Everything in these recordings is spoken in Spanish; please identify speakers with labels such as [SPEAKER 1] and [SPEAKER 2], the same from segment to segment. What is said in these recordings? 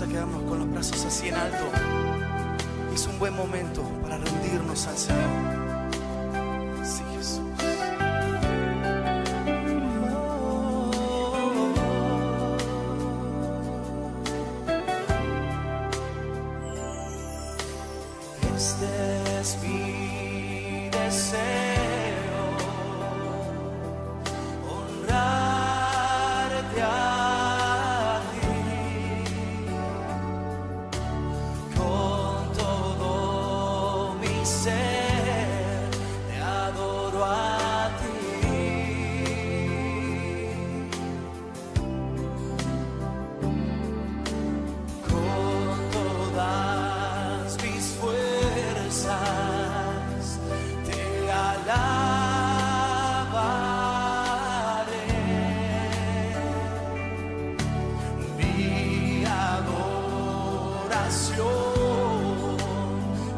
[SPEAKER 1] a quedarnos con los brazos así en alto. Es un buen momento para rendirnos al Señor. Sí, Jesús. Este es mi deseo, honrarte a ti con todo mi ser, te adoro a ti. Con todas mis fuerzas te alabaré. Mi adoración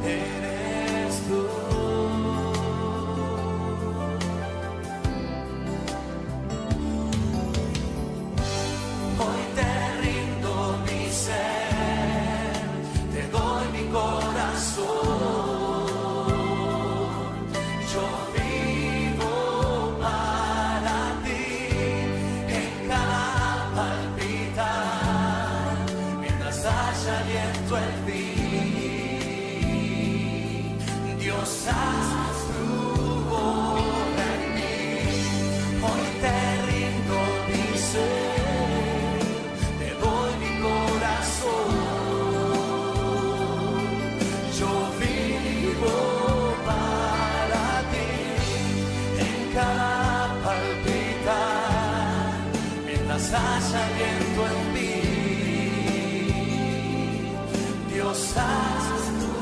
[SPEAKER 1] eres tú. Hoy te rindo mi ser, te doy mi corazón. Yo vivo para ti en cada palpitar, mientras haya aliento en mí. Dios, haz tu obra en mí. Hoy te rindo mi ser, te doy mi corazón. Yo vivo para ti en cada palpitar, mientras haya aliento en mí. Dios, haz tu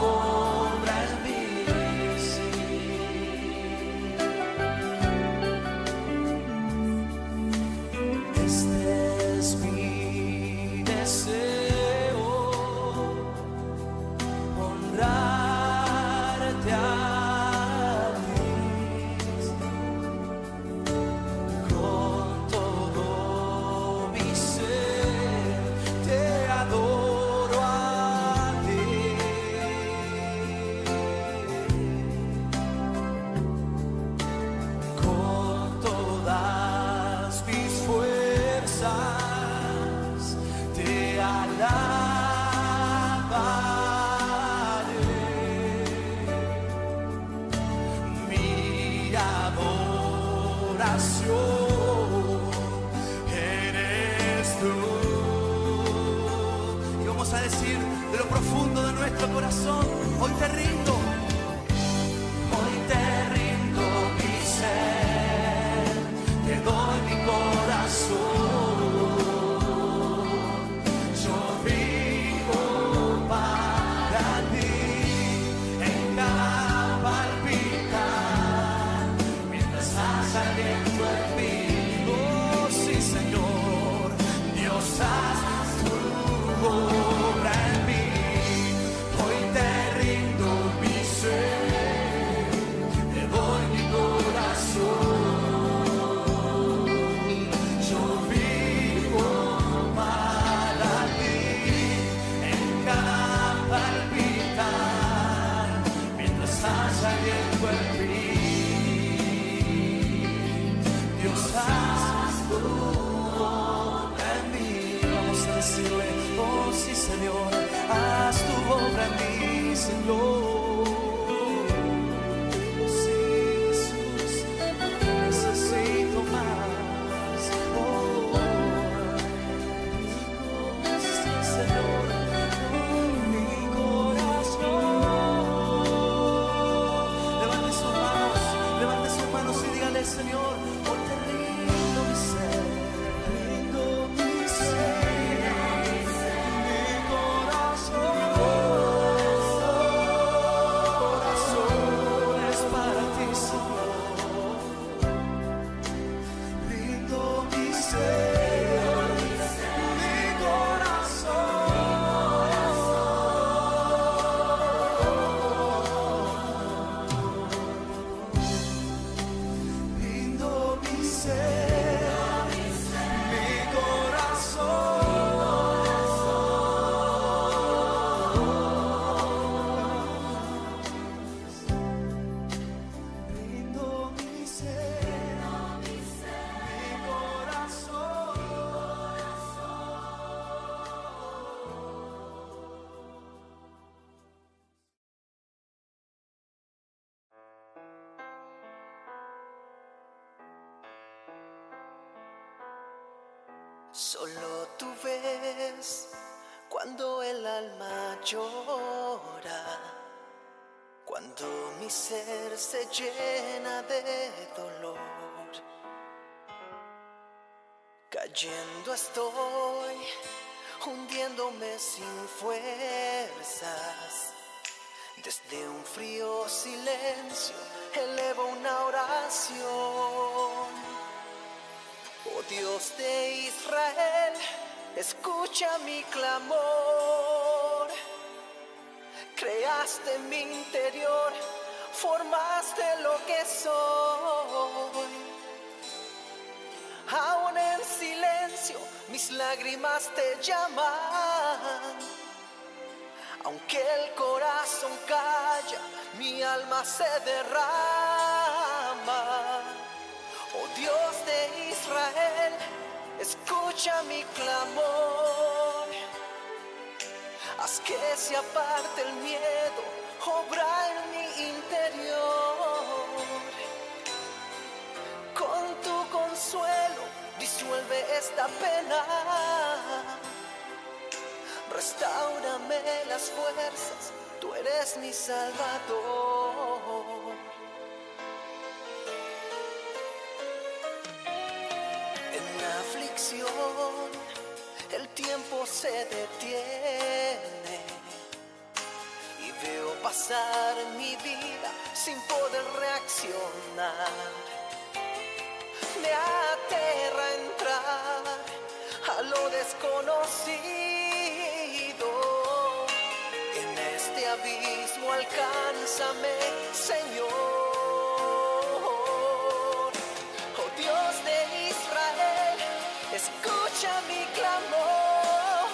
[SPEAKER 1] obra en mí. Este es mi deseo, honrarte a ti con todo mi ser, te adoro a ti. Con todas mis fuerzas te alabaré. Mi adoración eres tú. Y vamos a decir de lo profundo de nuestro corazón: hoy te rindo. Hoy te rindo mi ser, te doy mi corazón. Yo vivo para ti en cada palpitar, mientras haya aliento en mí. Oh, sí, Señor. Dios, haz tu obra en mí. Hoy te rindo mi ser, te doy mi corazón. Yo vivo para ti en cada palpitar, mientras haya aliento en mí. Dios, haz tu obra en mí. Vamos a decirle: oh sí, Señor, haz tu obra en mí, Señor. Sí, Jesús, necesito más. Oh, sí, Señor, mi corazón. Levante sus manos y dígale: Señor, hoy te rindo mi ser, rindo mi ser, mi corazón. Corazón es para ti, Señor. Rindo mi ser, mi corazón. Rindo mi ser, mi corazón.
[SPEAKER 2] Solo tú ves cuando el alma llora, cuando mi ser se llena de dolor. Cayendo estoy, hundiéndome sin fuerzas. Desde un frío silencio elevo una oración. Oh Dios de Israel, escucha mi clamor. Creaste mi interior, formaste lo que soy. Aún en silencio mis lágrimas te llaman. Aunque el corazón calla, mi alma se derrama. Oh Dios de Israel, escucha mi clamor. Haz que se aparte el miedo, obra en mi interior. Con tu consuelo, disuelve esta pena. Restáurame las fuerzas, tú eres mi Salvador. En la aflicción, el tiempo se detiene y veo pasar mi vida sin poder reaccionar. Me aterra entrar a lo desconocido. En este abismo alcánzame, Señor. Oh Dios de Israel, escucha mi clamor.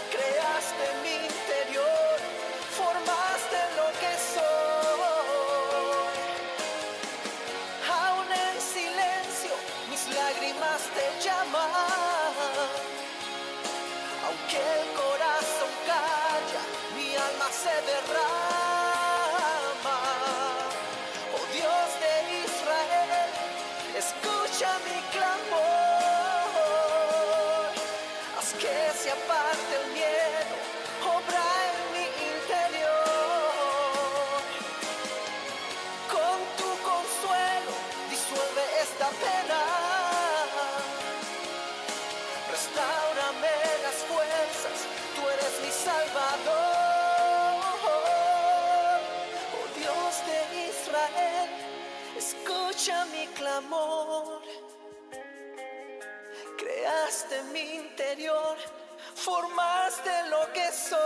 [SPEAKER 2] Creaste mi interior, formaste lo que soy. Aún en silencio mis lágrimas te llaman. Aunque el corazón calla, mi alma se derrama. Oh Dios de Israel, escucha mi clamor. Haz que se aparte el miedo, obra en mi interior. Con tu consuelo, disuelve esta pena. Restáurame las fuerzas, tú eres mi Salvador. Oh Dios de Israel, escucha mi clamor. Creaste mi interior, formaste lo que soy.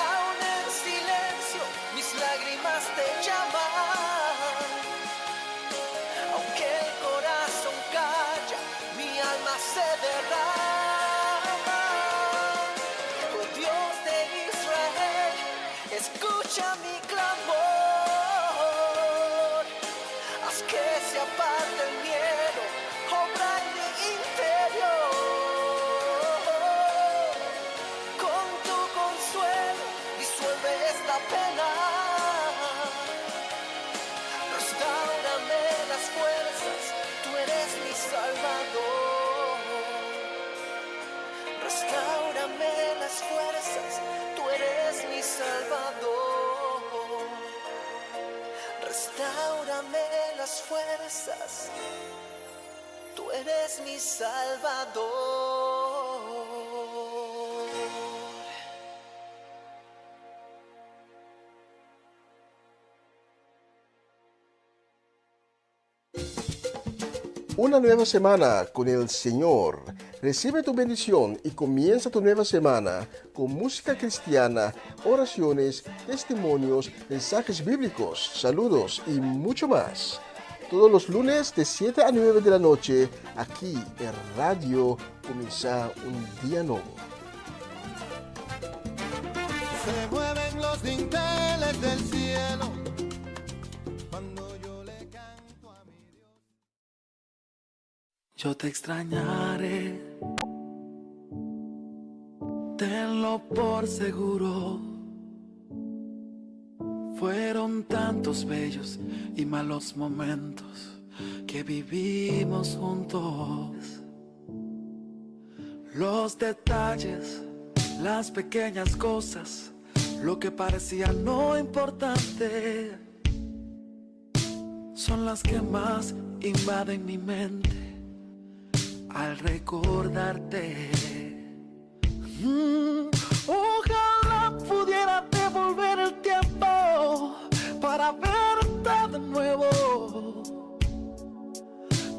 [SPEAKER 2] Aún en silencio mis lágrimas te llaman. Aunque el corazón calla, mi alma se derrama. Oh Dios de Israel, escucha mi clamor. Haz que se aparte el miedo, obra en mi interior. Con tu consuelo, disuelve esta pena. Restáurame las fuerzas, tú eres mi Salvador. Restáurame las fuerzas, tú eres mi Salvador. Restáurame las fuerzas, tú eres mi Salvador.
[SPEAKER 3] Una nueva semana con el Señor. Recibe tu bendición y comienza tu nueva semana con música cristiana, oraciones, testimonios, mensajes bíblicos, saludos y mucho más. Todos los lunes de 7 a 9 de la noche, aquí en Radio Comienza un Día Nuevo.
[SPEAKER 4] Se mueven los dinteles del cielo cuando yo le canto a mi Dios.
[SPEAKER 1] Yo te extrañaré, tenlo por seguro. Fueron tantos bellos y malos momentos que vivimos juntos. Los detalles, las pequeñas cosas, lo que parecía no importante, son las que más invaden mi mente al recordarte. Ojalá pudiera devolver el tiempo para verte de nuevo,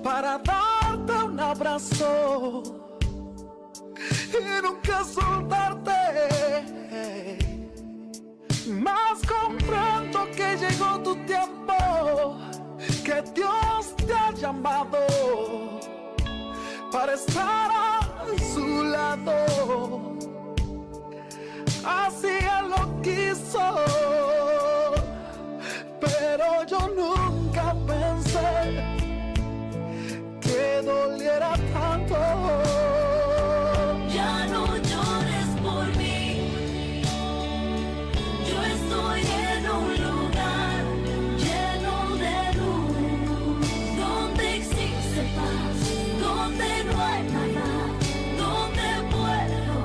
[SPEAKER 1] para darte un abrazo y nunca soltarte. Mas comprendo que llegó tu tiempo, que Dios te ha llamado para estar a su lado. Así Él lo quiso, pero yo nunca pensé que doliera tanto.
[SPEAKER 5] Ya no llores por mí, yo estoy en un lugar lleno de luz, donde existe paz, donde no hay nada, donde puedo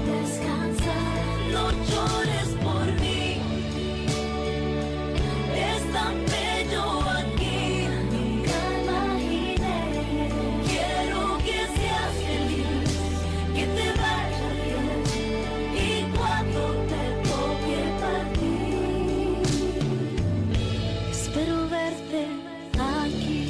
[SPEAKER 5] descansar. No llores por mí, es tan bello aquí, nunca imaginé. Quiero que seas feliz, que te vaya bien, y cuando te toque partir, espero verte aquí.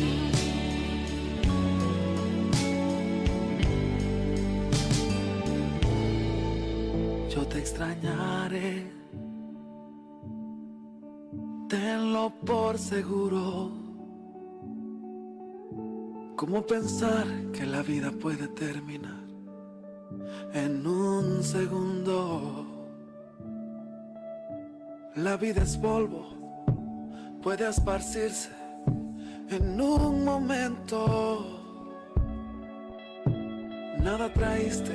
[SPEAKER 1] Yo te extrañaré, tenlo por seguro. ¿Cómo pensar que la vida puede terminar en un segundo? La vida es polvo, puede esparcirse en un momento. Nada traíste,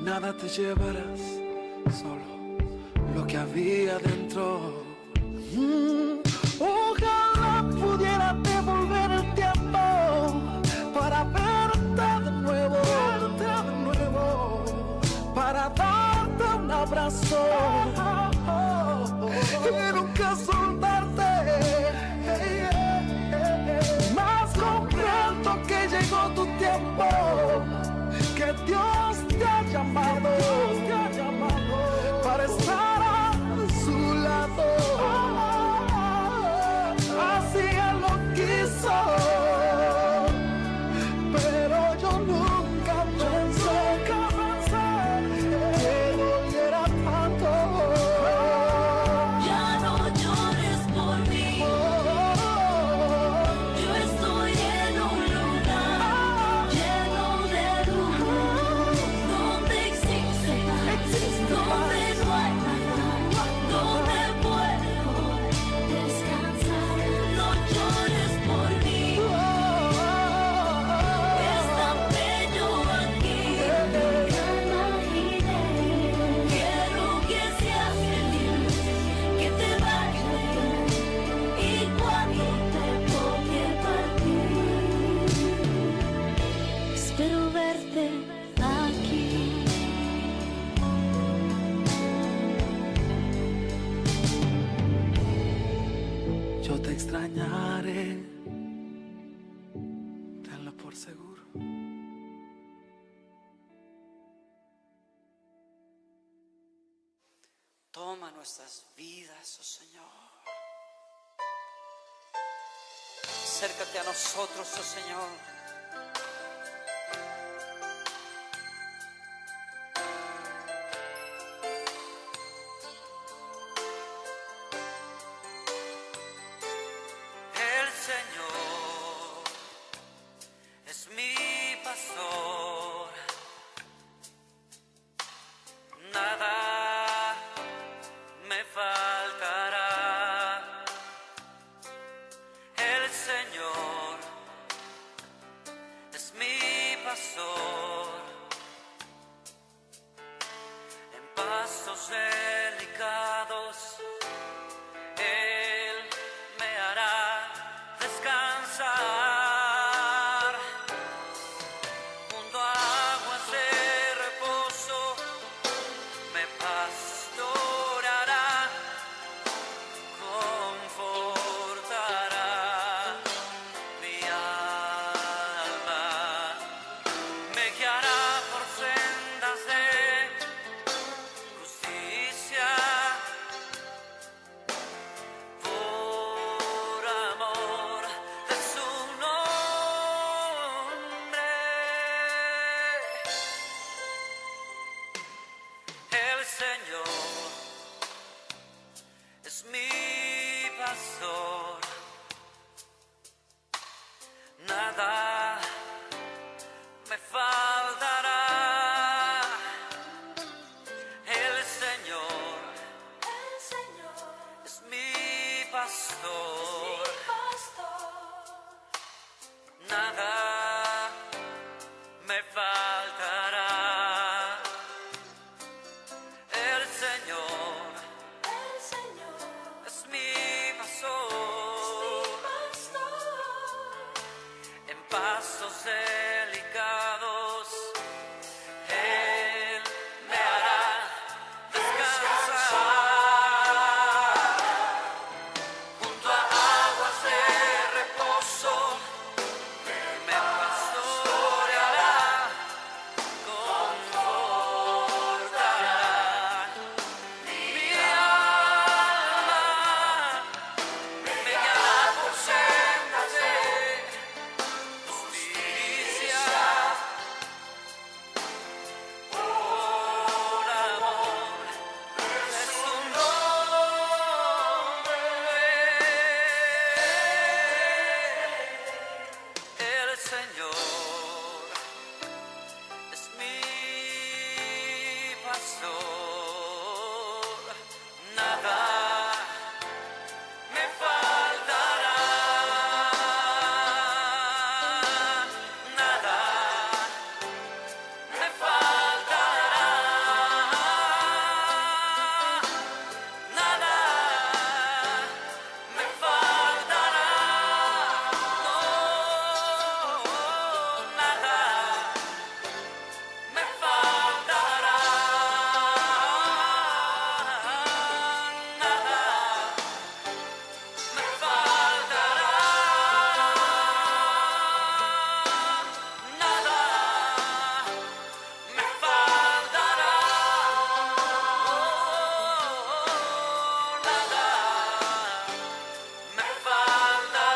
[SPEAKER 1] nada te llevarás, solo lo que había dentro. Ojalá pudiera devolver el tiempo para verte de nuevo, para darte un abrazo y nunca soltarte. Mas comprendo que llegó tu tiempo, que Dios te ha llamado para estar a su lado. Así Él lo quiso, pero yo nunca pensé que doliera tanto.
[SPEAKER 5] Ya no llores por mí, yo estoy en un lugar lleno de luz, donde existe paz, donde no hay nada, donde puedo descansar. No llores por mí, es tan bello aquí, nunca imaginé. Quiero que seas feliz, que te vaya bien, y cuando te toque partir, espero verte aquí.
[SPEAKER 1] Yo te extrañaré, tenlo por seguro.
[SPEAKER 6] Toma nuestras vidas, oh Señor. Acércate a nosotros, oh Señor. El Señor es mi pastor, nada me faltará. El Señor descansar junto a aguas de reposo, me pastoreará, confortará mi alma, me guiará por sendas de justicia, por amor de su nombre. El Señor es mi pastor, nada me faltará. El Señor es mi pastor, nada me faltará. El Señor es mi pastor, en pastos delicados Él me hará descansar, junto a aguas de reposo me pastoreará, confortará mi alma, me guiará por sendas de justicia, por amor de su nombre. El Señor es mi pastor, nada me faltará, nada me faltará, nada me faltará, no, nada me faltará, nada me faltará, nada me faltará, nada me faltará,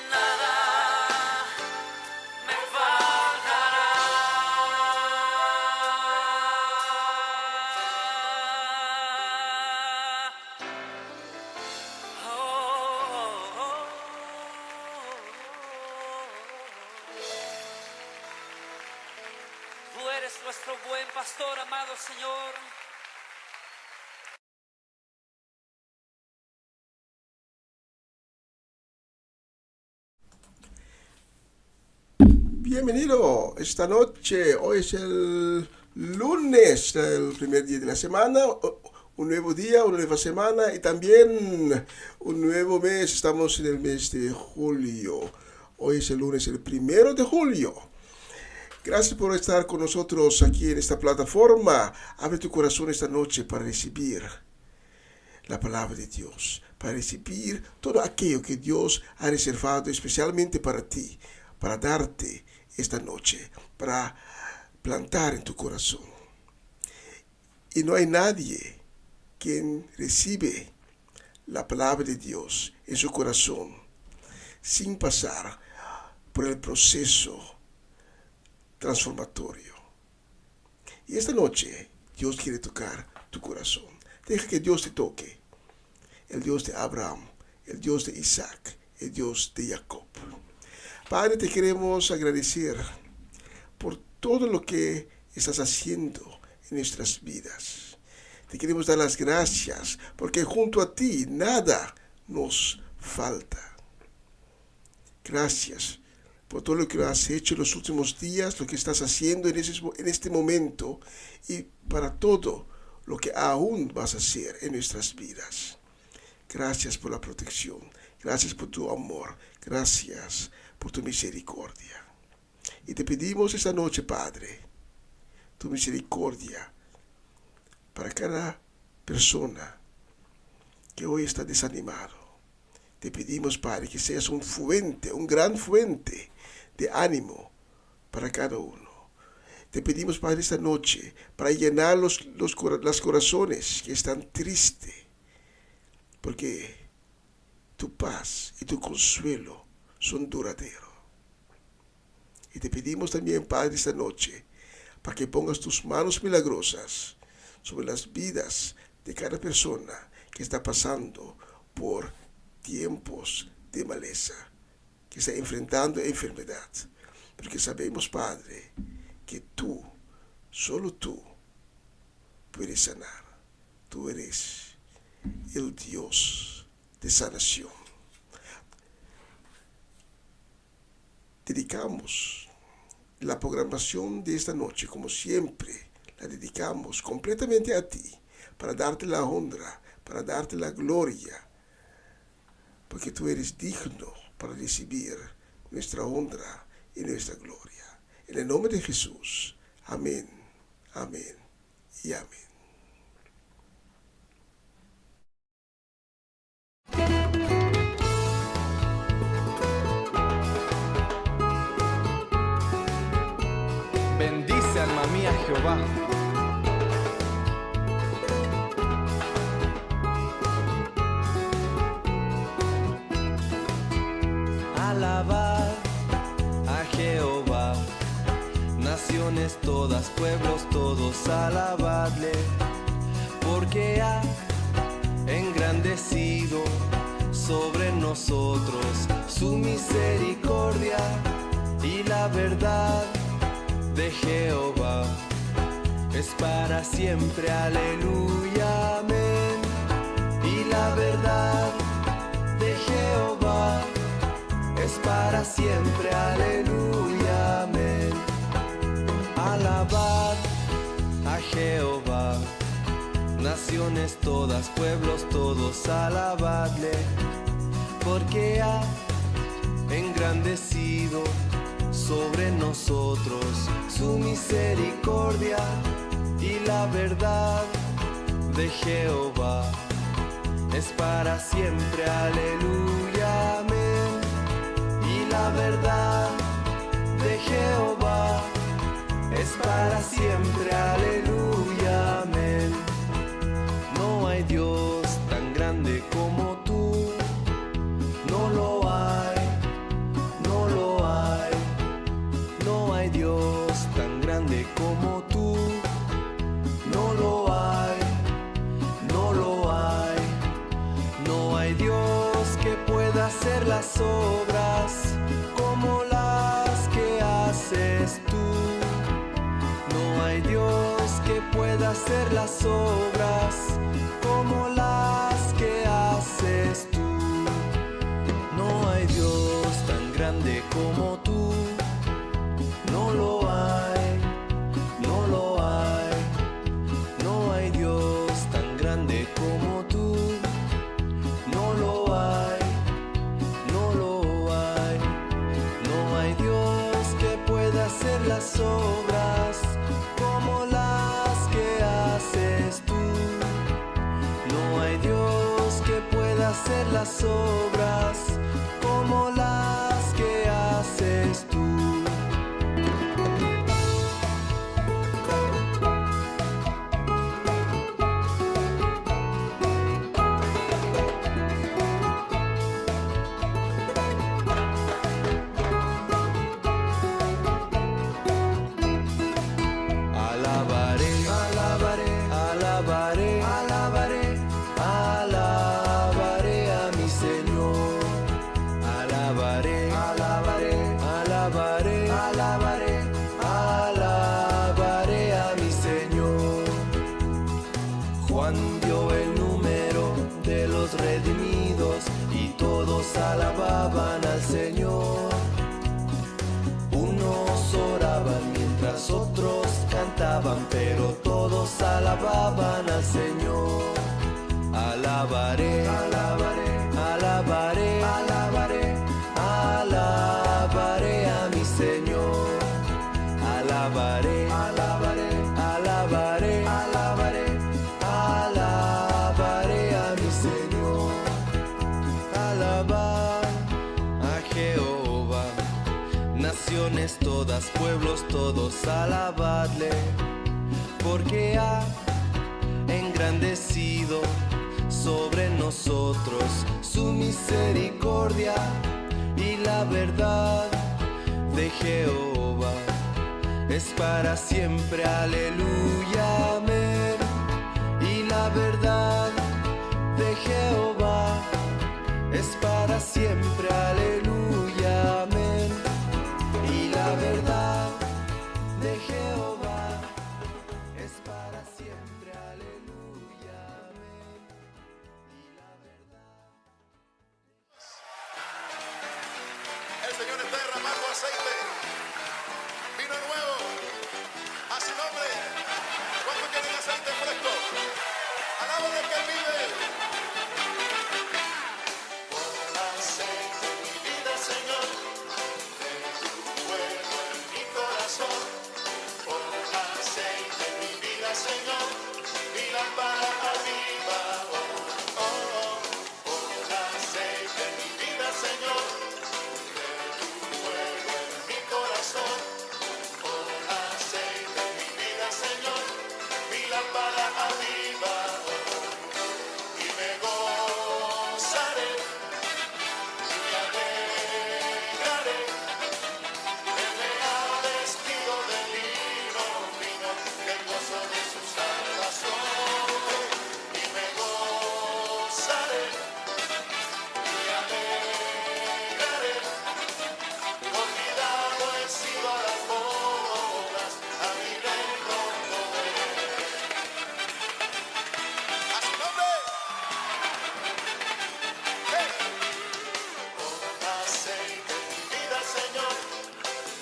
[SPEAKER 6] nada me faltará. Tú eres nuestro buen pastor, amado Señor.
[SPEAKER 3] Bienvenido esta noche. Hoy es el lunes, el primer día de la semana. Un nuevo día, una nueva semana y también un nuevo mes. Estamos en el mes de julio. Hoy es el lunes, el 1 de julio. Gracias por estar con nosotros aquí en esta plataforma. Abre tu corazón esta noche para recibir la palabra de Dios, para recibir todo aquello que Dios ha reservado especialmente para ti, para darte esta noche, para plantar en tu corazón. Y no hay nadie quien recibe la palabra de Dios en su corazón sin pasar por el proceso transformatorio. Y esta noche Dios quiere tocar tu corazón. Deja que Dios te toque. El Dios de Abraham, el Dios de Isaac, el Dios de Jacob. Padre, te queremos agradecer por todo lo que estás haciendo en nuestras vidas. Te queremos dar las gracias porque junto a ti nada nos falta. Gracias por todo lo que has hecho en los últimos días, lo que estás haciendo en este momento y para todo lo que aún vas a hacer en nuestras vidas. Gracias por la protección. Gracias por tu amor. Gracias por tu misericordia. Y te pedimos esta noche, Padre, tu misericordia para cada persona que hoy está desanimado. Te pedimos, Padre, que seas un fuente, un gran fuente de ánimo para cada uno. Te pedimos, Padre, esta noche para llenar los corazones que están tristes, porque tu paz y tu consuelo son duraderos. Y te pedimos también, Padre, esta noche para que pongas tus manos milagrosas sobre las vidas de cada persona que está pasando por tiempos de maleza, que está enfrentando enfermedad. Porque sabemos, Padre, que tú, solo tú, puedes sanar. Tú eres el Dios de sanación. Dedicamos la programación de esta noche, como siempre, la dedicamos completamente a ti, para darte la honra, para darte la gloria, porque tú eres digno para recibir nuestra honra y nuestra gloria. En el nombre de Jesús. Amén, amén y amén.
[SPEAKER 7] Bendice, alma mía, Jehová.
[SPEAKER 8] Alabad a Jehová, naciones todas, pueblos todos, alabadle, porque ha engrandecido sobre nosotros su misericordia y la verdad de Jehová es para siempre, aleluya, amén. Y la verdad de Jehová es para siempre, aleluya, amén. Alabad a Jehová, naciones todas, pueblos todos, alabadle, porque ha engrandecido sobre nosotros su misericordia y la verdad de Jehová es para siempre, aleluya, amén. Y la verdad de Jehová es para siempre, aleluya, amén. No hay Dios tan grande como tú, no lo hay, no lo hay. No hay Dios tan grande como tú, no lo hay, no lo hay. No hay Dios que pueda hacer las obras como las que haces tú. No hay Dios que pueda hacer las obras como las que haces tú. No hay Dios tan grande como tú. No lo hay, no lo hay. No hay Dios tan grande como tú. No lo hay, no lo hay. No hay Dios que pueda hacer las obras como las que haces tú. No hay Dios que pueda hacer las obras como las que haces tú. Alababan al Señor. Unos oraban mientras otros cantaban, pero todos alababan al Señor. alabaré, alabaré, alabaré, alabaré, alabaré a mi Señor. Alabaré, alabaré, alabaré, alabaré, alabaré a mi Señor. Alabar a Jehová, naciones todas, pueblos todos, alabadle, porque ha engrandecido sobre nosotros su misericordia y la verdad de Jehová es para siempre, aleluya, amén. Y la verdad de Jehová es para siempre, aleluya, amén. Y la verdad de Jehová es para siempre, aleluya, amén. Y la verdad.
[SPEAKER 7] El Señor está derramando aceite, vino nuevo, a su nombre. ¿Cuántos quieren aceite fresco? Alábale que Él vive. Pon aceite en mi vida, Señor, de tu fuego en mi corazón. Pon aceite en mi vida, Señor, mi lámpara arriba. Oh, oh, oh. Pon aceite en mi vida, Señor, mi corazón, pon aceite en mi vida, Señor, mi lámpara arriba, y me gozaré, y me alegraré, Él me ha vestido de lino fino, del gozo de su salvación, y me gozaré, y me alegraré. Convidado he sido a las bodas, a mi rey pronto veré. A su nombre. Hey. Pon aceite en mi vida, Señor,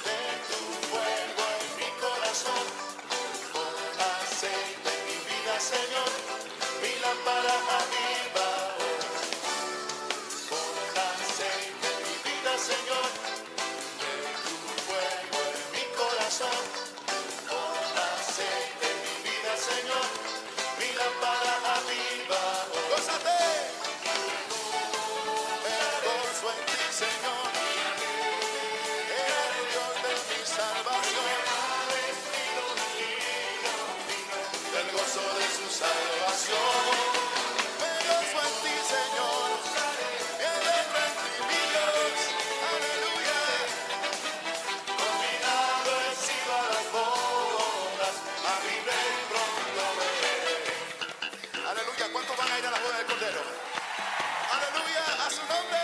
[SPEAKER 7] de tu fuego en mi corazón. Pon aceite en mi vida, Señor, mi lámpara aviva. Pon aceite en mi vida, Señor, fuego en mi corazón, pon aceite en mi vida, Señor, mi lámpara aviva. ¡Gózate! Me gozo en ti, Señor, eres Dios de mi salvación, del gozo de su salvación. Me gozo en ti, Señor, eres mi Dios, aleluya. Convidado he sido a las bodas, a mi rey pronto veré. Aleluya, ¿cuántos van a ir a la boda del Cordero? Aleluya, a su nombre.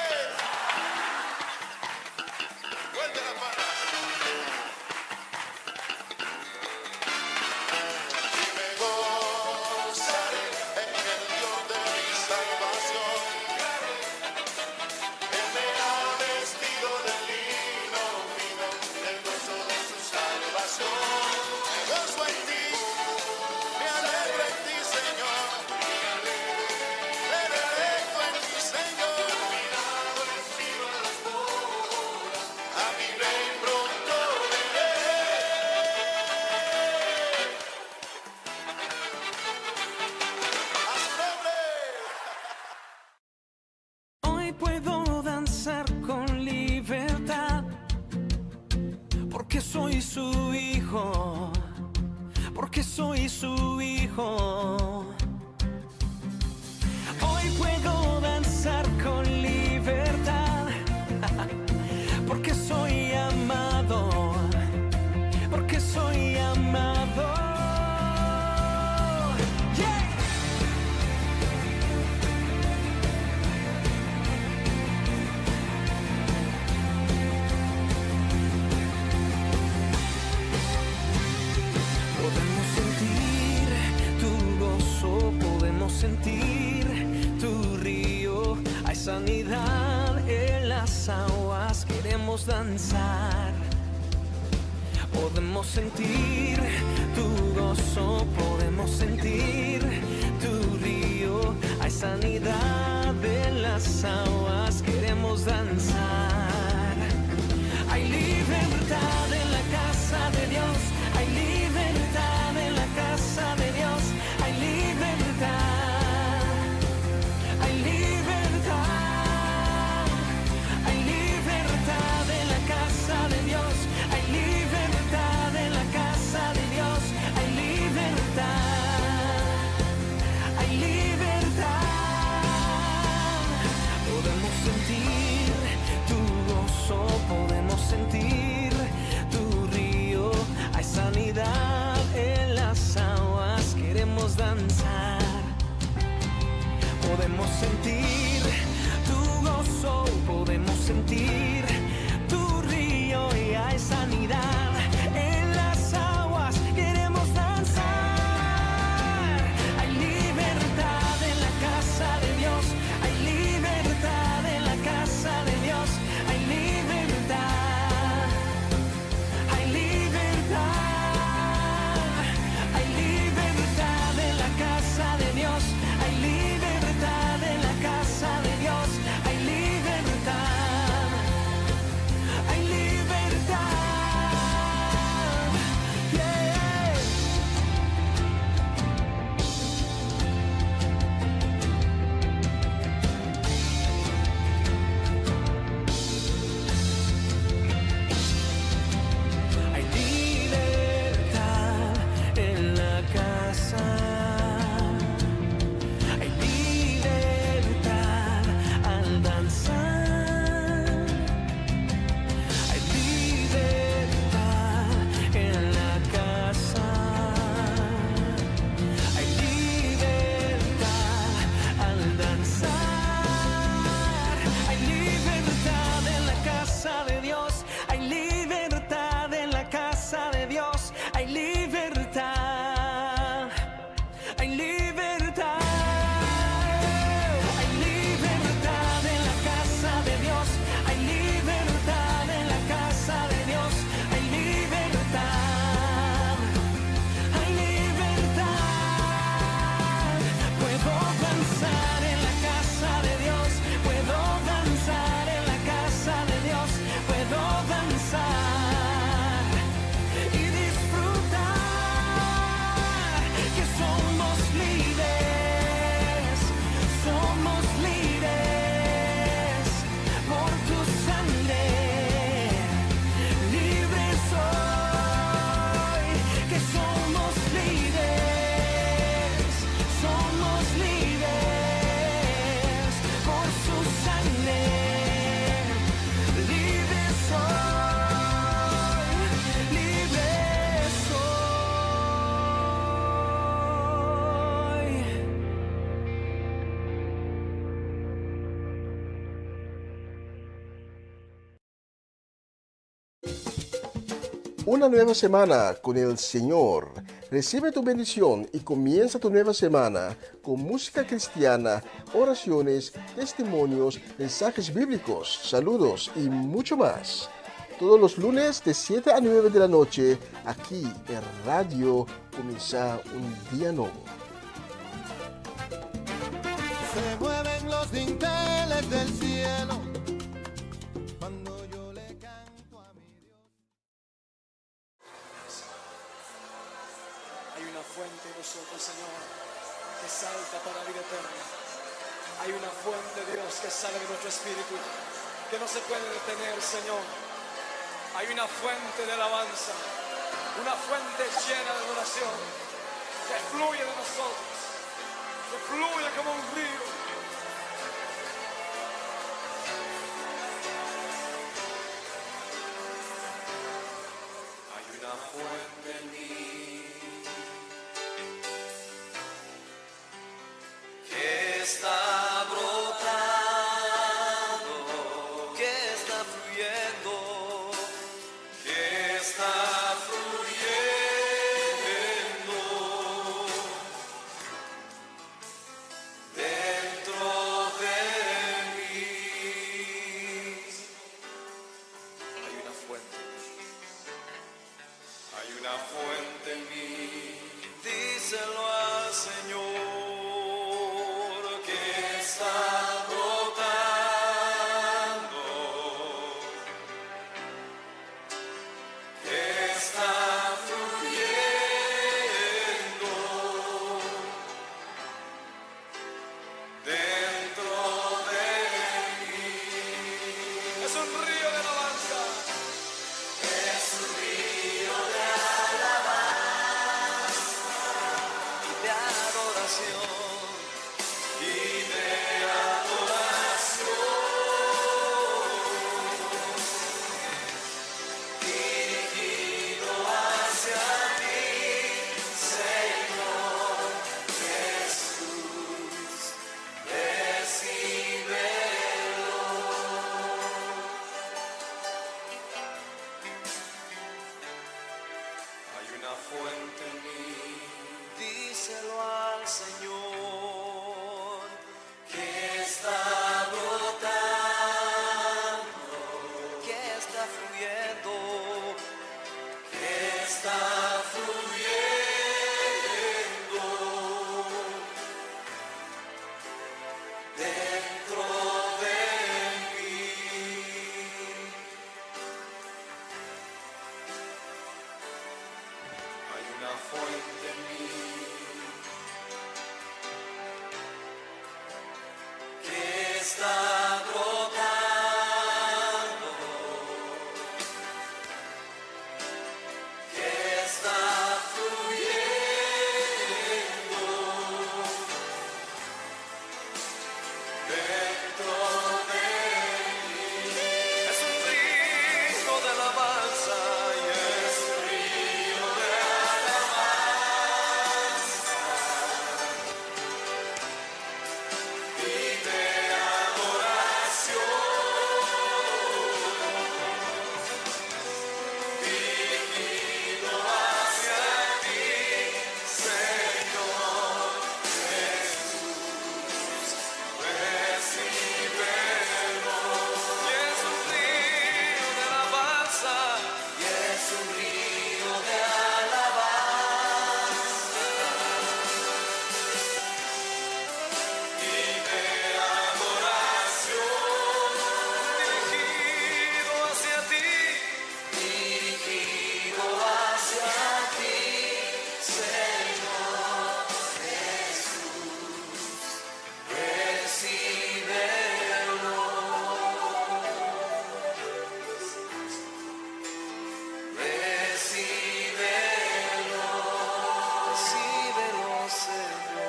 [SPEAKER 7] Fuerte las manos. Y me gozaré en el Dios de mi salvación. Él me ha vestido de lino fino, del gozo de su salvación. Me gozo en ti, me alegro en ti, Señor. Me deleito en ti, Señor. A mi rey pronto veré. A su nombre.
[SPEAKER 2] Hoy puedo danzar con libertad, porque soy su hijo, porque soy su hijo. Hoy puedo danzar con libertad, porque soy amado, porque soy amado. Yeah. Podemos sentir tu gozo, podemos sentir tu río. Hay sanidad en las aguas, queremos danzar. Podemos sentir tu gozo, podemos sentir tu río. Hay
[SPEAKER 8] sanidad en las aguas, queremos danzar. Hay libertad en la casa de Dios, hay libertad en la casa de Dios, hay libertad, hay libertad, hay libertad en la casa de Dios, hay libertad en la casa de Dios, hay libertad, hay libertad. Podemos sentir tu gozo, podemos sentir tu río, hay sanidad en las aguas, queremos danzar. Podemos sentir tu gozo, podemos sentir tu río y hay sanidad en las aguas, queremos danzar. Hay libertad en la casa de Dios, hay libertad en la casa de Dios, hay libertad, hay libertad, hay libertad en la casa de Dios, hay libertad en la casa de Dios, hay libertad, hay libertad, yeah. Hay libertad en la casa, hay libertad al danzar, hay libertad en la casa, hay libertad al danzar, hay libertad en la casa de Dios, hay libertad en la casa de Dios, hay libertad, hay libertad, hay libertad en la casa de Dios, hay libertad en la casa de Dios, hay libertad, hay libertad. Puedo danzar en la casa de Dios, puedo danzar en la casa de Dios, puedo danzar y disfrutar que somos libres por tu sangre, libres soy, que somos libres por su sangre, libres soy, libres soy.
[SPEAKER 3] Una nueva semana con el Señor. Recibe tu bendición y comienza tu nueva semana con música cristiana, oraciones, testimonios, mensajes bíblicos, saludos y mucho más. Todos los lunes de 7 a 9 de la noche, aquí en Radio Comienza un Día Nuevo.
[SPEAKER 4] Se mueven los dinteles del cielo cuando yo le canto a mi Dios.
[SPEAKER 1] Hay una fuente en nosotros, Señor, que salta para la vida eterna. Hay una fuente, Dios, que sale de nuestro espíritu, que no se puede detener, Señor. Hay una fuente de alabanza, una fuente llena de adoración, que fluye de nosotros, que fluye como un río. Hay una fuente en mí que está brotando,
[SPEAKER 8] Que está fluyendo,
[SPEAKER 1] que está fluyendo dentro está brotando, que está fluyendo dentro de mí. Es un río de alabanza y es un río de alabanza y de adoración dirigido hacia ti, Señor Jesús. Recíbelo. Y es un río de alabanza y es un río de alabanza y de adoración dirigido hacia ti, Señor Jesús. Recíbelo. Recíbelo. Recíbelo, Señor.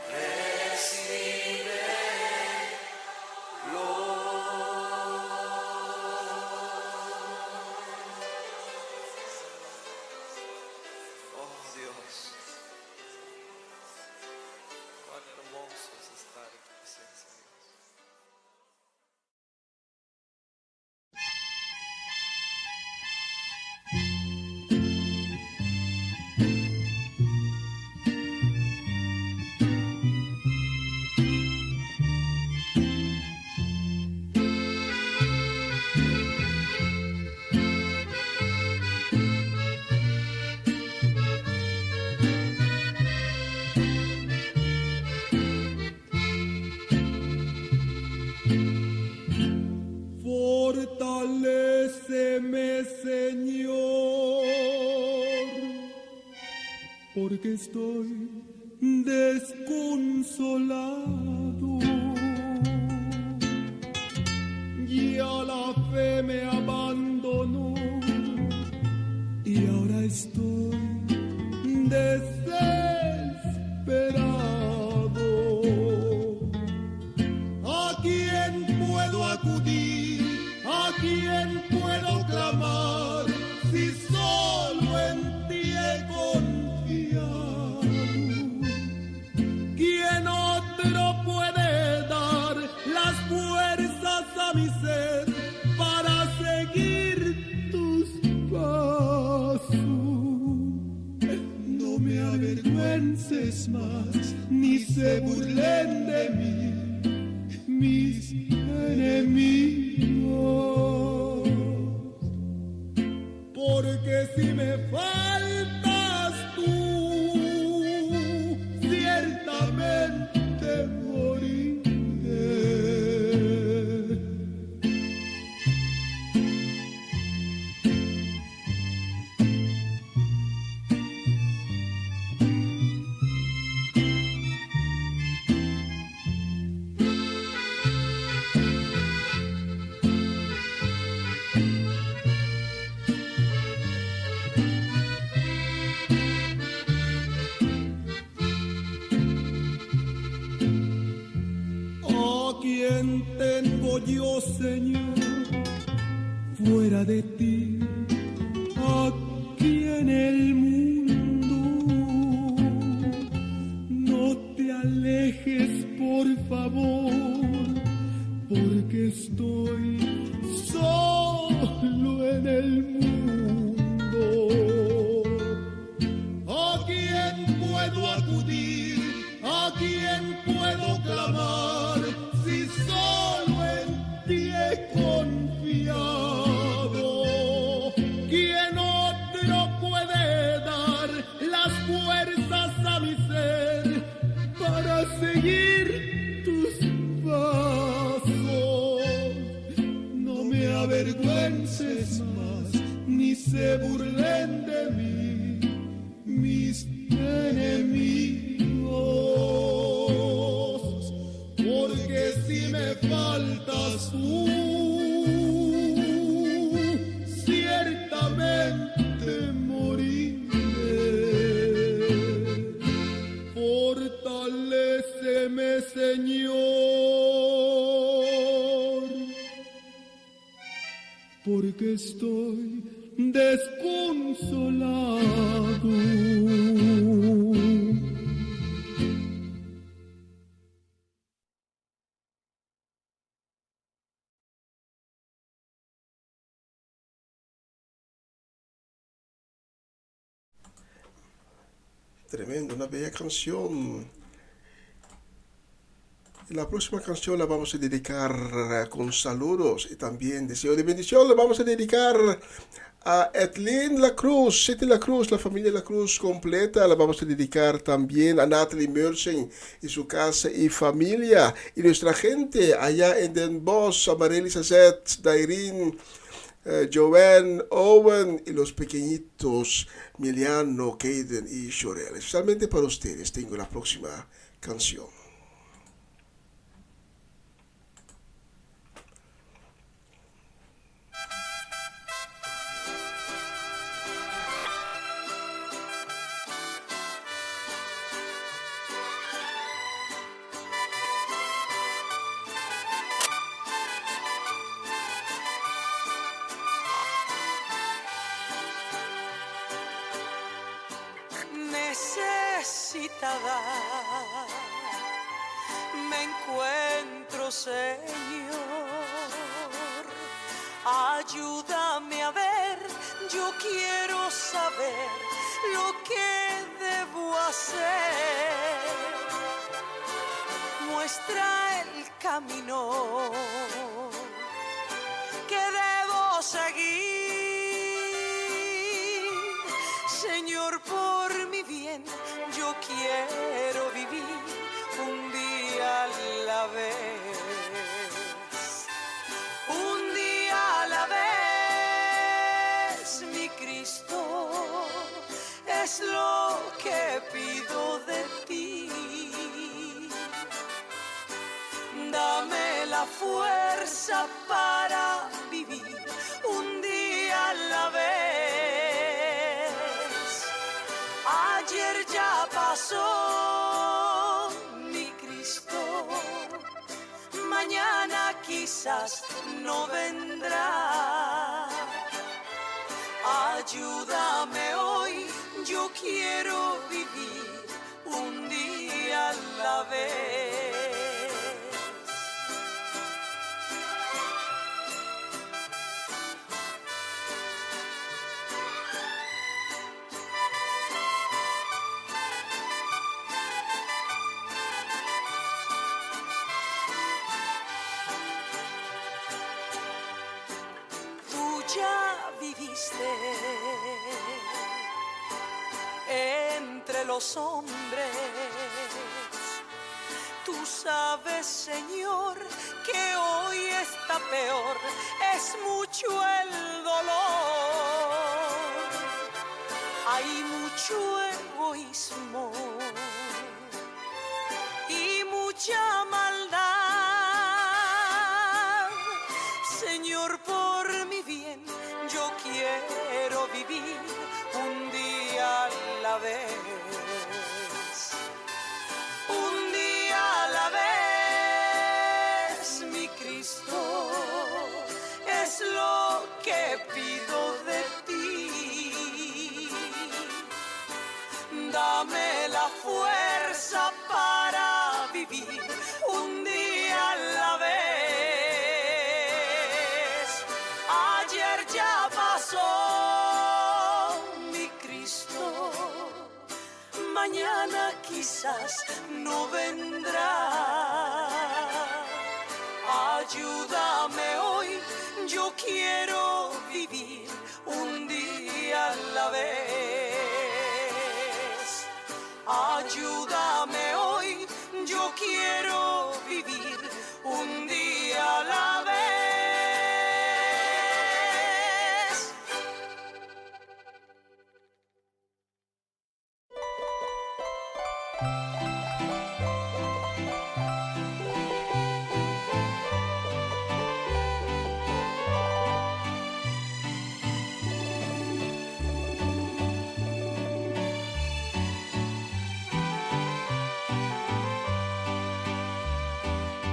[SPEAKER 1] Recíbelo. Oh Dios, cuán hermoso es estar en tu presencia, Dios.
[SPEAKER 9] Fortaléceme, Señor, porque estoy desconsolado. Ya la fe me abandonó y ahora estoy desesperado. ¿A quién puedo acudir? ¿A quién puedo clamar si solo en ti he confiado? ¿Quién otro puede dar las fuerzas a mi ser para seguir tus pasos? No me avergüences más, ni se burlen de mí mis enemigos, porque si me faltas tú, ciertamente moriré. que estoy desconsolado.
[SPEAKER 3] Tremendo, una bella canción. Y la próxima canción la vamos a dedicar con saludos y también deseo de bendición. La vamos a dedicar a Edlin La Cruz, City La Cruz, la familia La Cruz completa. La vamos a dedicar también a Natalie Mersing y su casa y familia. Y nuestra gente allá en Den Bosch, Amareli Sazet, Dairin, Joanne, Owen y los pequeñitos Miliano, Caden y Shorel. Especialmente para ustedes tengo la próxima canción.
[SPEAKER 2] Necesitada me encuentro, Señor. Ayúdame a ver, yo quiero saber lo que debo hacer. Muestra el camino que debo seguir, Señor, por mi bien. Yo quiero vivir un día a la vez, un día a la vez, mi Cristo, es lo que pido de ti. Dame la fuerza para vivir un día a la vez. Ayer ya pasó, mi Cristo, mañana quizás no vendrá. Ayúdame hoy, yo quiero vivir un día a la vez. Ya viviste entre los hombres. Tú sabes, Señor, que hoy está peor, es mucho el dolor. Hay mucho egoísmo y mucha maldad. Señor, por mi bien, yo quiero vivir un día a la vez. Un día a la vez, mi Cristo, es lo que pido de ti. Dame la fuerza para vivir un día a la vez. Ayer ya pasó, mi Cristo, mañana quizás no vendrá. Ayúdame hoy, yo quiero vivir un día a la vez. Ayúdame hoy, yo quiero vivir un día a la vez.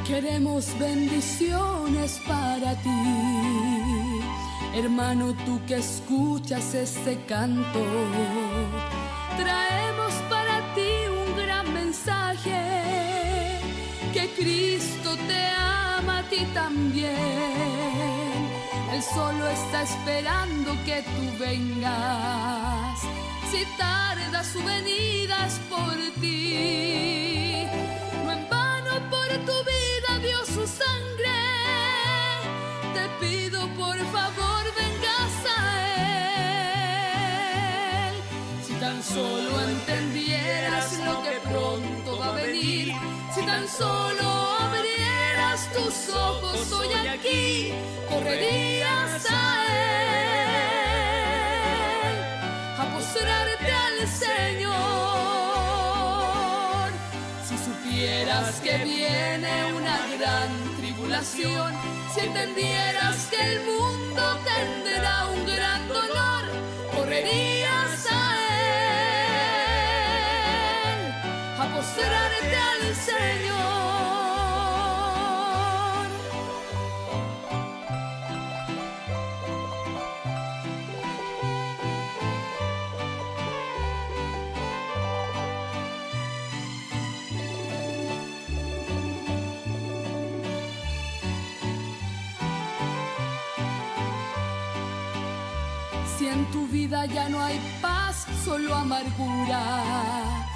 [SPEAKER 5] Queremos bendiciones para ti Hermano, tú que escuchas este canto, traemos para ti un gran mensaje, que Cristo te ama a ti también. Él solo está esperando que tú vengas. Si tarda su venida es por ti. No en vano por tu vida dio su sangre. Te pido por favor vengas a Él. Si tan solo entendieras lo que pronto va a venir, si tan solo abrieras tus ojos hoy aquí, correrías a Él, a postrarte al Señor. Si supieras que viene una gran tribulación, si entendieras que el mundo tendrá un gran dolor, correrías a Él, a postrarte al Señor. Si en tu vida ya no hay paz, solo amargura,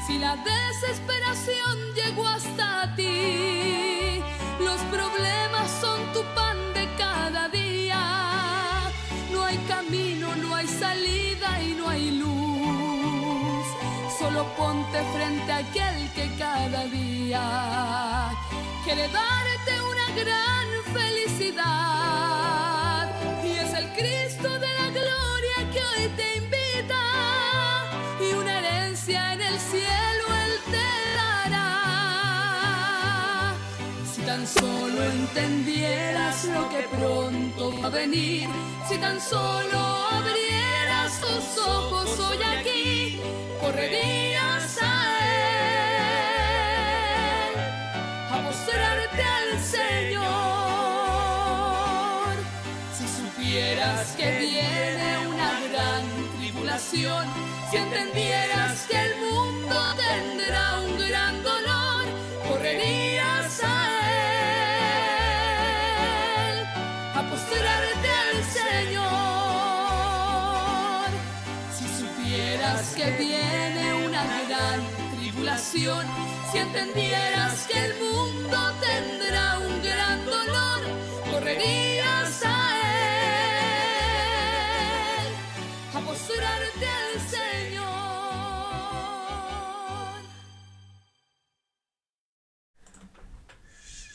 [SPEAKER 5] si la desesperación llegó hasta ti, los problemas son tu pan de cada día, no hay camino, no hay salida y no hay luz, solo ponte frente a aquel que cada día quiere darte una gran felicidad, y es el Cristo de la gloria que hoy te invita, y una herencia en el cielo Él te dará. Si tan solo entendieras lo que pronto va a venir, si tan solo abrieras tus ojos hoy aquí, correrías a Él, a postrarte al Señor. Si supieras que viene una gran tribulación, si entendieras que el mundo tendrá un gran dolor, correrías a Él, a postrarte al Señor. Si supieras que viene una gran tribulación, si entendieras que el mundo tendrá un gran dolor, correrías a Él, a postrarte al Señor.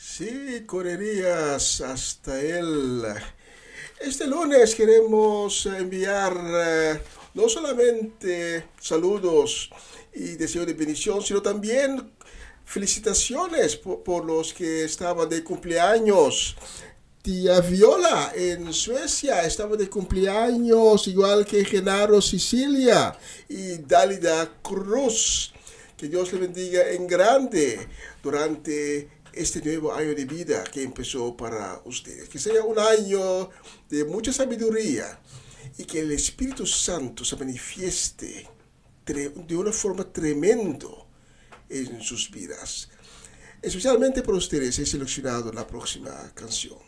[SPEAKER 3] Sí, correrías hasta Él. Este lunes queremos enviar no solamente saludos y deseos de bendición, sino también felicitaciones por los que estaban de cumpleaños. Tía Viola en Suecia estaba de cumpleaños, igual que Genaro Sicilia y Dálida Cruz. Que Dios le bendiga en grande durante este nuevo año de vida que empezó para ustedes. Que sea un año de mucha sabiduría y que el Espíritu Santo se manifieste de una forma tremenda en sus vidas. Especialmente por ustedes he seleccionado la próxima canción.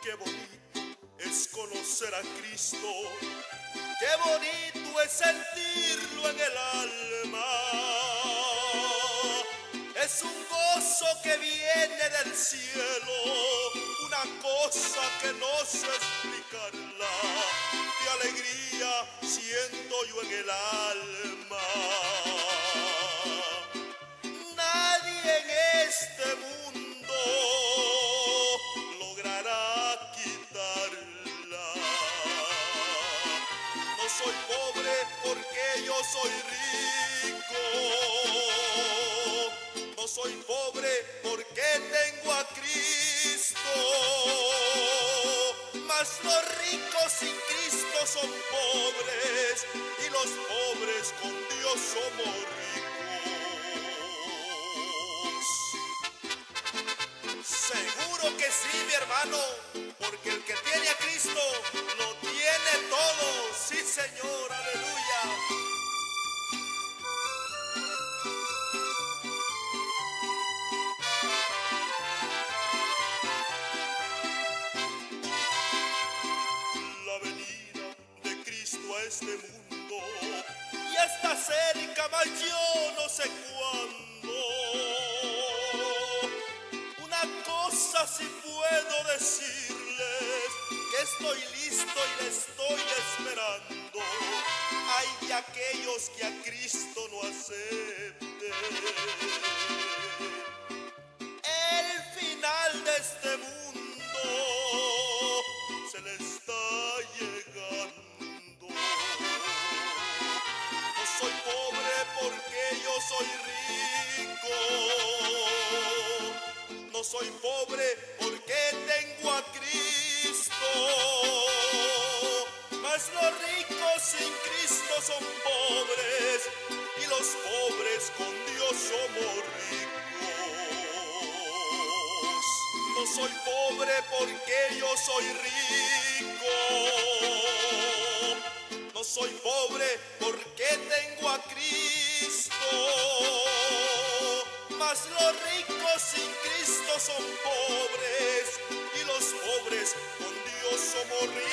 [SPEAKER 7] Qué bonito es conocer a Cristo, qué bonito es sentirlo en el alma. Es un gozo que viene del cielo, una cosa que no sé explicarla. Qué alegría siento yo en el alma. Nadie en este mundo logrará quitarla. No soy pobre porque soy pobre porque tengo a Cristo. Mas los ricos sin Cristo son pobres y los pobres con Dios somos ricos. Seguro que sí, mi hermano, porque el que tiene a Cristo lo tiene todo. Sí, Señor, aleluya. Este mundo ya está cerca, mas yo no sé cuándo. Una cosa sí puedo decirles, que estoy listo y le estoy esperando. Hay de aquellos que a Cristo no acepten. El final de este mundo se le está llegando. Soy pobre porque yo soy rico. No soy pobre porque tengo a Cristo. Mas los ricos sin Cristo son pobres y los pobres con Dios somos ricos. No soy pobre porque yo soy rico. No soy pobre porque tengo a Cristo. Mas los ricos sin Cristo son pobres y los pobres con Dios somos ricos.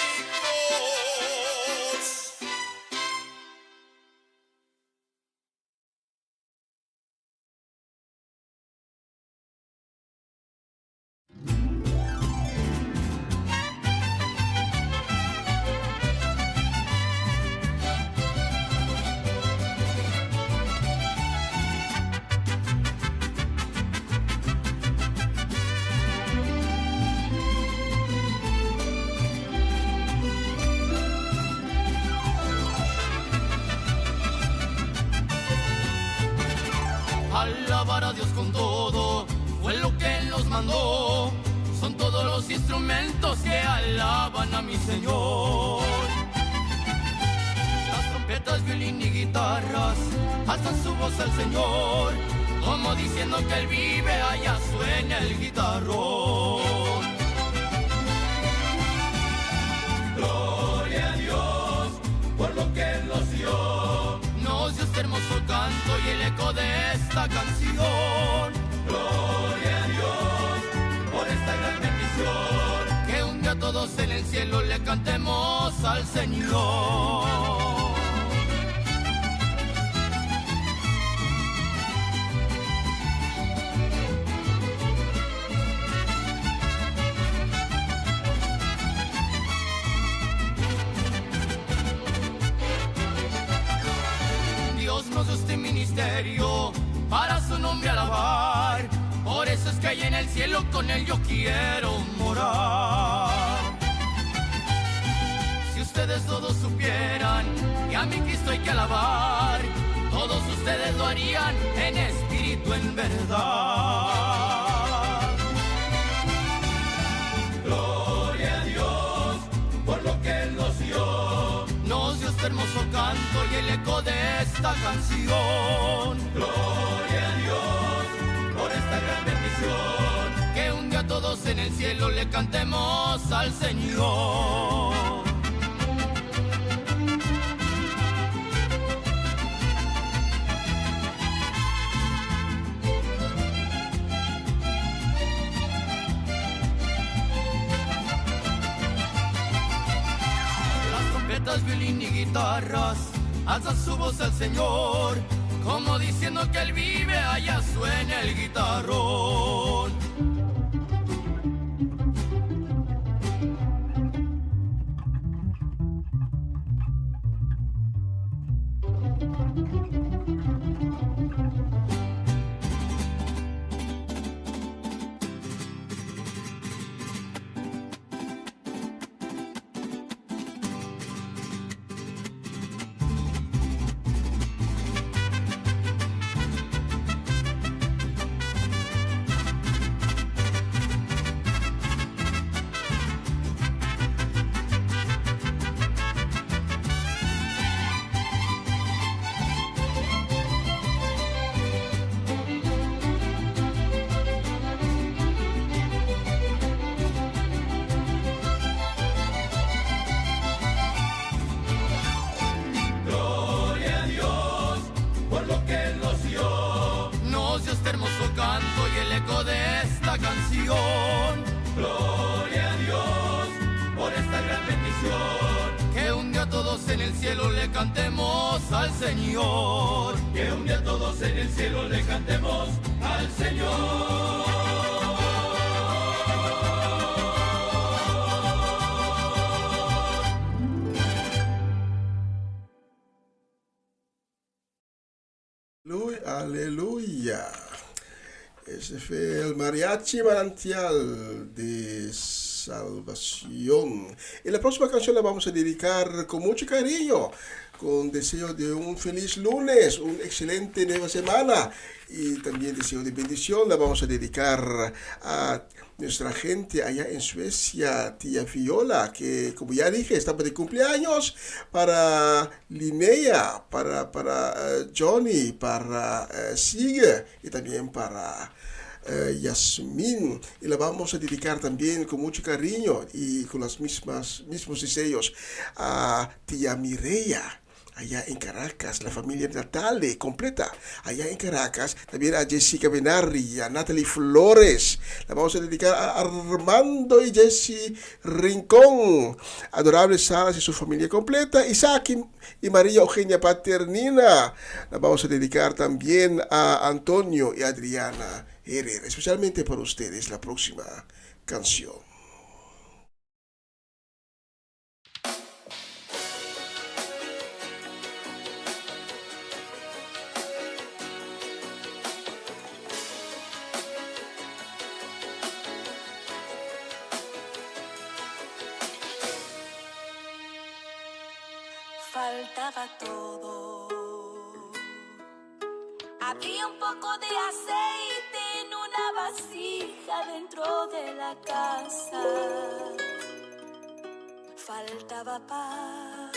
[SPEAKER 8] Alabar a Dios con todo, fue lo que Él nos mandó. Son todos los instrumentos que alaban a mi Señor. Las trompetas, violín y guitarras alzan su voz al Señor, como diciendo que Él vive, allá suena el guitarrón. Gloria a Dios por lo que Él nos dio. Nos dio este hermoso canto y el eco de esta canción. Gloria a Dios por esta gran bendición. Que un día todos en el cielo le cantemos al Señor. Nos dio este ministerio para su nombre alabar. Por eso es que ahí en el cielo con Él yo quiero morar. Si ustedes todos supieran que a mi Cristo hay que alabar, todos ustedes lo harían en espíritu, en verdad. Gloria a Dios por lo que Él nos dio. Nos dio este hermoso canto y el eco de esta canción. Gloria a Dios por esta gran bendición. Que un día todos en el cielo le cantemos al Señor. Violín y guitarras alzan su voz al Señor, como diciendo que Él vive, allá suena el guitarrón.
[SPEAKER 1] cantemos yo este hermoso canto y el eco de esta canción. Gloria a Dios por esta gran bendición. Que un día todos en el cielo le cantemos al Señor. Que un día todos en el cielo le cantemos al Señor.
[SPEAKER 3] Aleluya. Ese fue el mariachi manantial de salvación. Y la próxima canción la vamos a dedicar con mucho cariño, con deseo de un feliz lunes, una excelente nueva semana y también deseo de bendición. La vamos a dedicar a nuestra gente allá en Suecia, tía Viola, que como ya dije, estaba de cumpleaños, para Linnea, para Johnny, para Sige y también para Yasmín, y la vamos a dedicar también con mucho cariño y con los mismos deseos a tía Mireya, allá en Caracas, la familia Natale completa, allá en Caracas, también a Jessica Benarri, a Natalie Flores, la vamos a dedicar a Armando y Jessy Rincón, adorables Salas y su familia completa, Isaac y María Eugenia Paternina, la vamos a dedicar también a Antonio y Adriana Herrera, especialmente para ustedes la próxima canción.
[SPEAKER 10] Faltaba todo. Había un poco de aceite en una vasija dentro de la casa. Faltaba pan.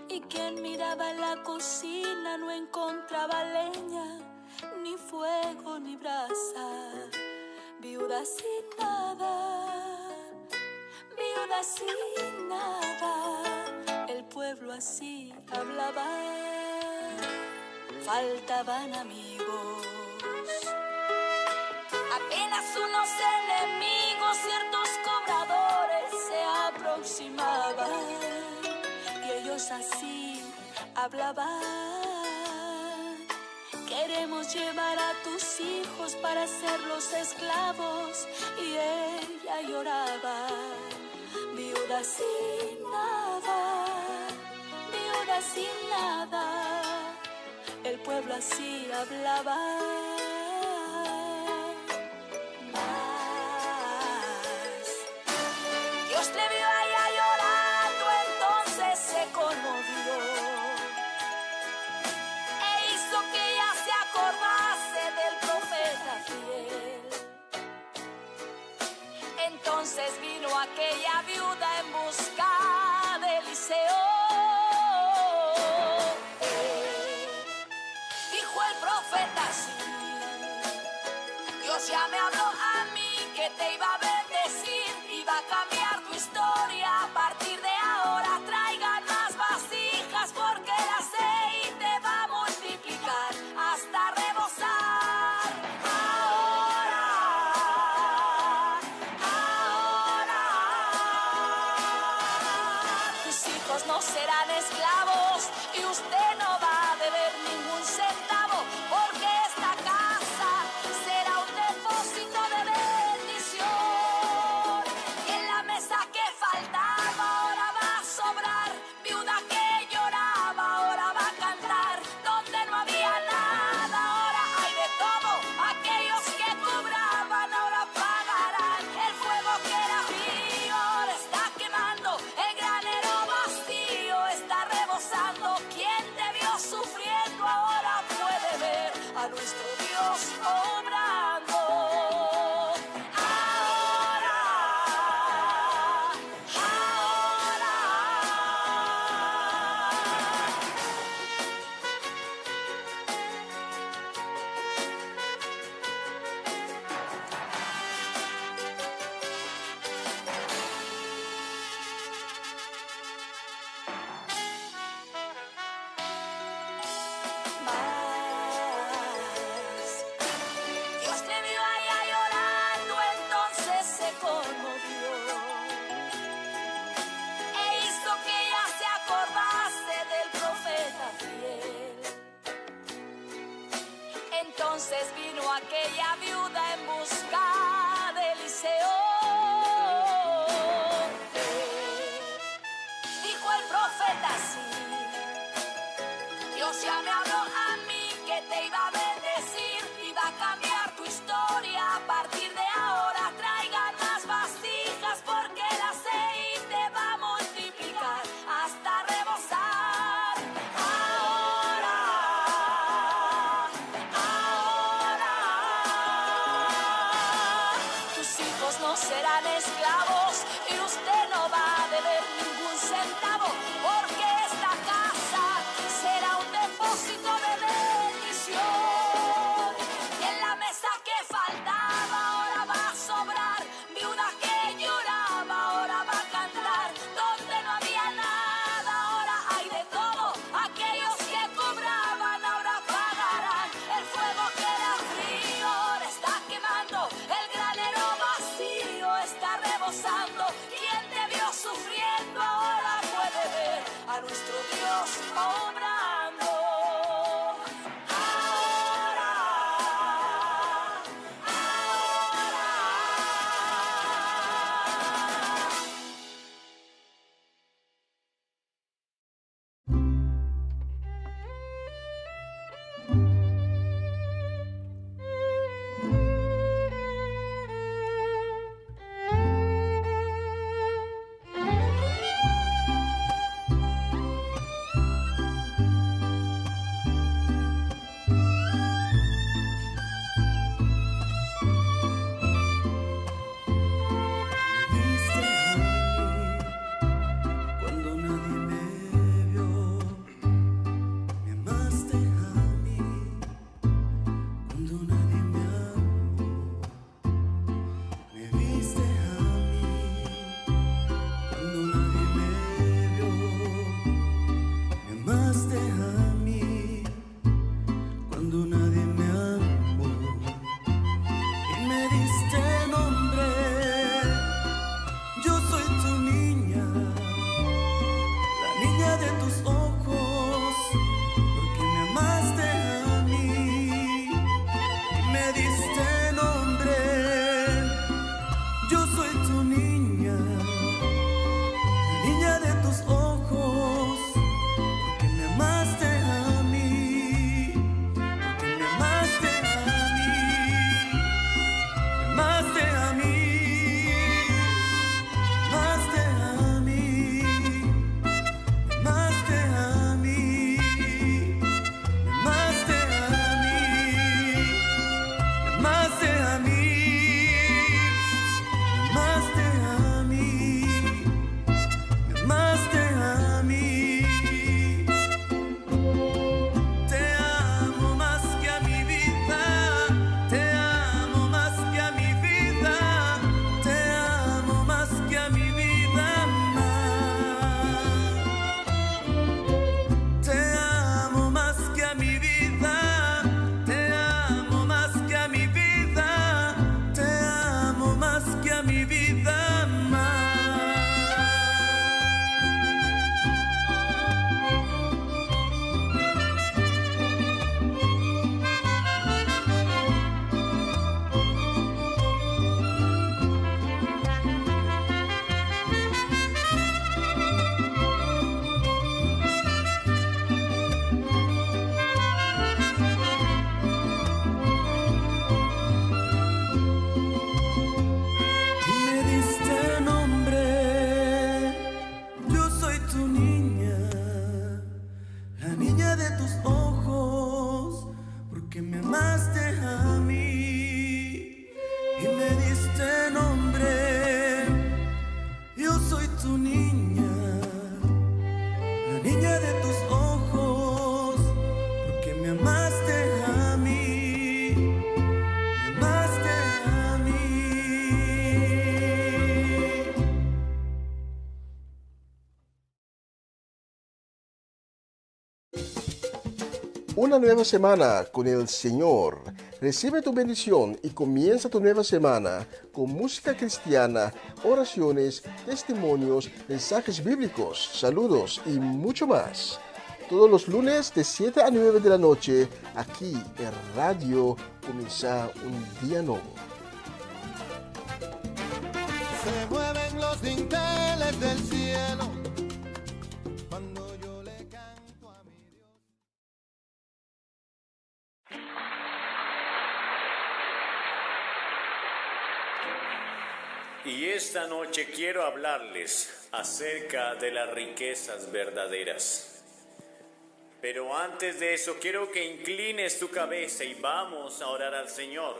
[SPEAKER 10] Y quien miraba la cocina no encontraba leña, ni fuego, ni brasa. Viuda sin nada, viuda sin nada. El pueblo así hablaba. Faltaban amigos, apenas unos enemigos, ciertos cobradores se aproximaban y ellos así hablaban. Queremos llevar a tus hijos para hacerlos esclavos, y ella lloraba. Viuda sin nada, viuda sin nada. El pueblo así hablaba. Mas Dios le vio allá llorando, entonces se conmovió e hizo que ella se acordase del profeta fiel. Entonces vino aquella viuda en busca de Eliseo. Dios ya me habló a mí que te iba a bendecir, iba a cambiar tu historia. A partir de ahora traigan más vasijas, porque el aceite va a multiplicar hasta rebosar. Ahora, tus hijos no serán esclavos y usted no va a deber ningún centavo, porque esta casa será un depósito de bendición. Y en la mesa que faltaba ahora va a sobrar. Viuda que lloraba ahora va a cantar. Donde no había nada ahora hay de todo. Aquellos que cobraban ahora pagarán. El fuego que era frío ahora está quemando. El granero vacío está rebosando. Quien te vio sufriendo ahora puede ver a nuestro Dios obrando. Ahora, ahora. Mas Entonces vino aquella viuda en busca de Eliseo. Dijo el profeta así: Dios ya me habló a mí que te iba a bendecir, iba a cambiar tu historia. A partir de ahora traigan más vasijas, porque el aceite va a multiplicar hasta rebosar. Ahora tus hijos no serán esclavos y usted no va a deber ningún centavo, porque esta casa será un depósito de bendición. Y en la mesa que faltaba ahora va a sobrar, viuda que lloraba ahora va a cantar, donde no había nada ahora hay de todo, aquellos que cobraban ahora pagarán, el fuego que era frío ahora está quemando, el granero vacío está rebosando. Quien te vio sufriendo ahora puede ver a nuestro Dios obrando. Ahora
[SPEAKER 3] Una nueva semana con el Señor. Recibe tu bendición y comienza tu nueva semana con música cristiana, oraciones, testimonios, mensajes bíblicos, saludos y mucho más. todos los lunes de 7 a 9 de la noche, aquí en Radio Comienza un Día Nuevo.
[SPEAKER 4] Se mueven los dinteles del cielo cuando yo le canto a mi Dios.
[SPEAKER 11] Y esta noche quiero hablarles acerca de las riquezas verdaderas. Pero antes de eso quiero que inclines tu cabeza y vamos a orar al Señor.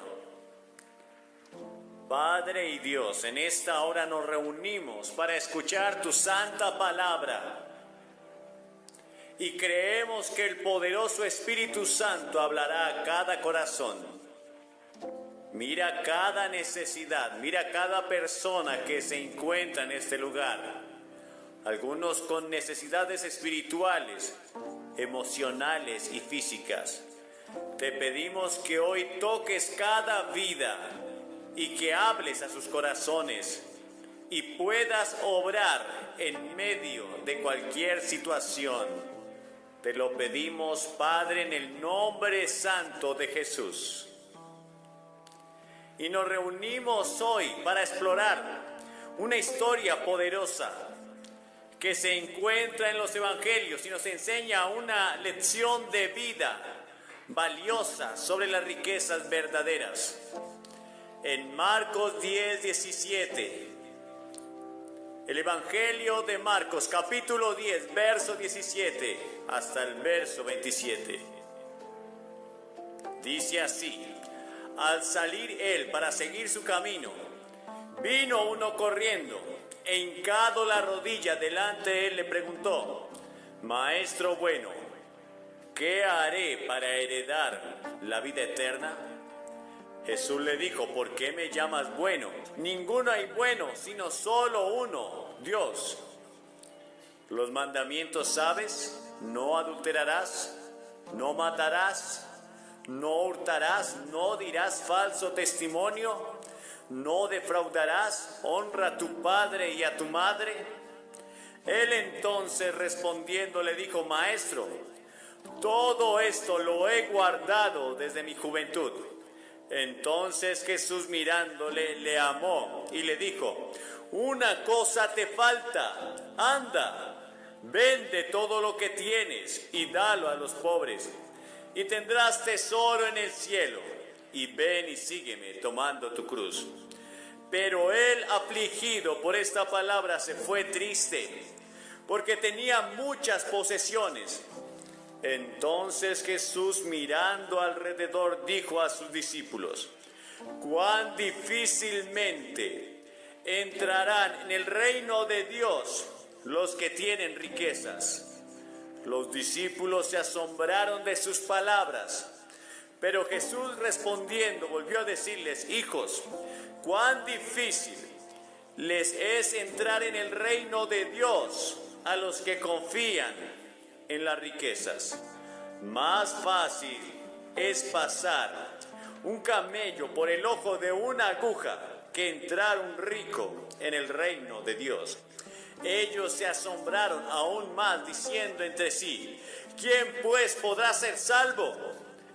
[SPEAKER 11] Padre y Dios, en esta hora nos reunimos para escuchar tu santa palabra. Y creemos que el poderoso Espíritu Santo hablará a cada corazón. Mira cada necesidad, mira cada persona que se encuentra en este lugar. Algunos con necesidades espirituales, emocionales y físicas. Te pedimos que hoy toques cada vida y que hables a sus corazones y puedas obrar en medio de cualquier situación. Te lo pedimos, Padre, en el nombre santo de Jesús. Y nos reunimos hoy para explorar una historia poderosa que se encuentra en los evangelios y nos enseña una lección de vida valiosa sobre las riquezas verdaderas. En Marcos 10:17, el Evangelio de Marcos, capítulo 10, verso 17 hasta el verso 27. Dice así: al salir él para seguir su camino, vino uno corriendo, e hincado la rodilla delante de él le preguntó: Maestro bueno, ¿qué haré para heredar la vida eterna? Jesús le dijo: ¿por qué me llamas bueno? Ninguno hay bueno, sino solo uno, Dios. Los mandamientos sabes: no adulterarás, no matarás, no hurtarás, no dirás falso testimonio, no defraudarás, honra a tu padre y a tu madre. Él entonces respondiendo le dijo: Maestro, todo esto lo he guardado desde mi juventud. Entonces Jesús mirándole le amó y le dijo: una cosa te falta, anda, vende todo lo que tienes y dalo a los pobres, y tendrás tesoro en el cielo, y ven y sígueme tomando tu cruz. Pero él, afligido por esta palabra, se fue triste, porque tenía muchas posesiones. Entonces Jesús, mirando alrededor, dijo a sus discípulos: cuán difícilmente entrarán en el reino de Dios los que tienen riquezas. Los discípulos se asombraron de sus palabras, pero Jesús respondiendo volvió a decirles: hijos, cuán difícil les es entrar en el reino de Dios a los que confían en las riquezas. Más fácil es pasar un camello por el ojo de una aguja que entrar un rico en el reino de Dios. Ellos se asombraron aún más, diciendo entre sí: ¿quién pues podrá ser salvo?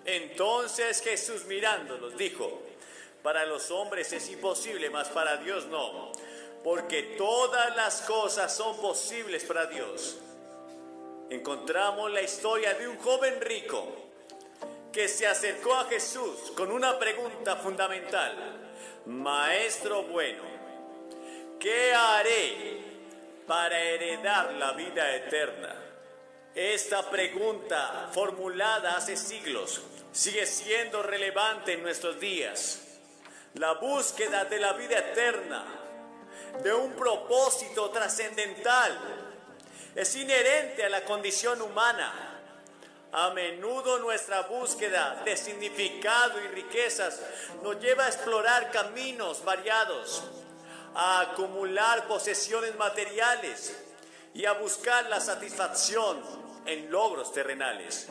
[SPEAKER 11] Entonces Jesús mirándolos dijo: para los hombres es imposible, mas para Dios no, porque todas las cosas son posibles para Dios. Encontramos la historia de un joven rico que se acercó a Jesús con una pregunta fundamental: Maestro bueno, ¿qué haré para heredar la vida eterna? Esta pregunta, formulada hace siglos, sigue siendo relevante en nuestros días. La búsqueda de la vida eterna, de un propósito trascendental, es inherente a la condición humana. A menudo nuestra búsqueda de significado y riquezas nos lleva a explorar caminos variados, a acumular posesiones materiales y a buscar la satisfacción en logros terrenales.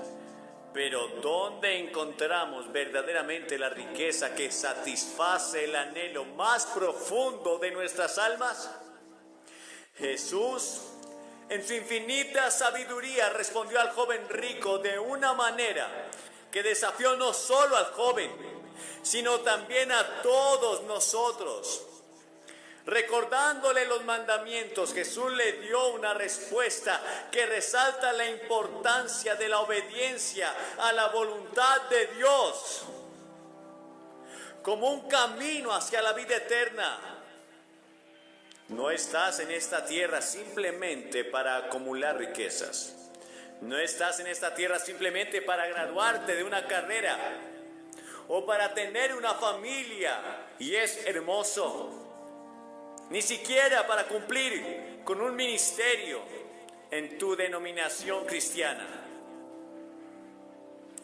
[SPEAKER 11] Pero ¿dónde encontramos verdaderamente la riqueza que satisface el anhelo más profundo de nuestras almas? Jesús, en su infinita sabiduría, respondió al joven rico de una manera que desafió no solo al joven, sino también a todos nosotros. Recordándole los mandamientos, Jesús le dio una respuesta que resalta la importancia de la obediencia a la voluntad de Dios como un camino hacia la vida eterna. No estás en esta tierra simplemente para acumular riquezas. No estás en esta tierra simplemente para graduarte de una carrera o para tener una familia, y es hermoso. Ni siquiera para cumplir con un ministerio en tu denominación cristiana.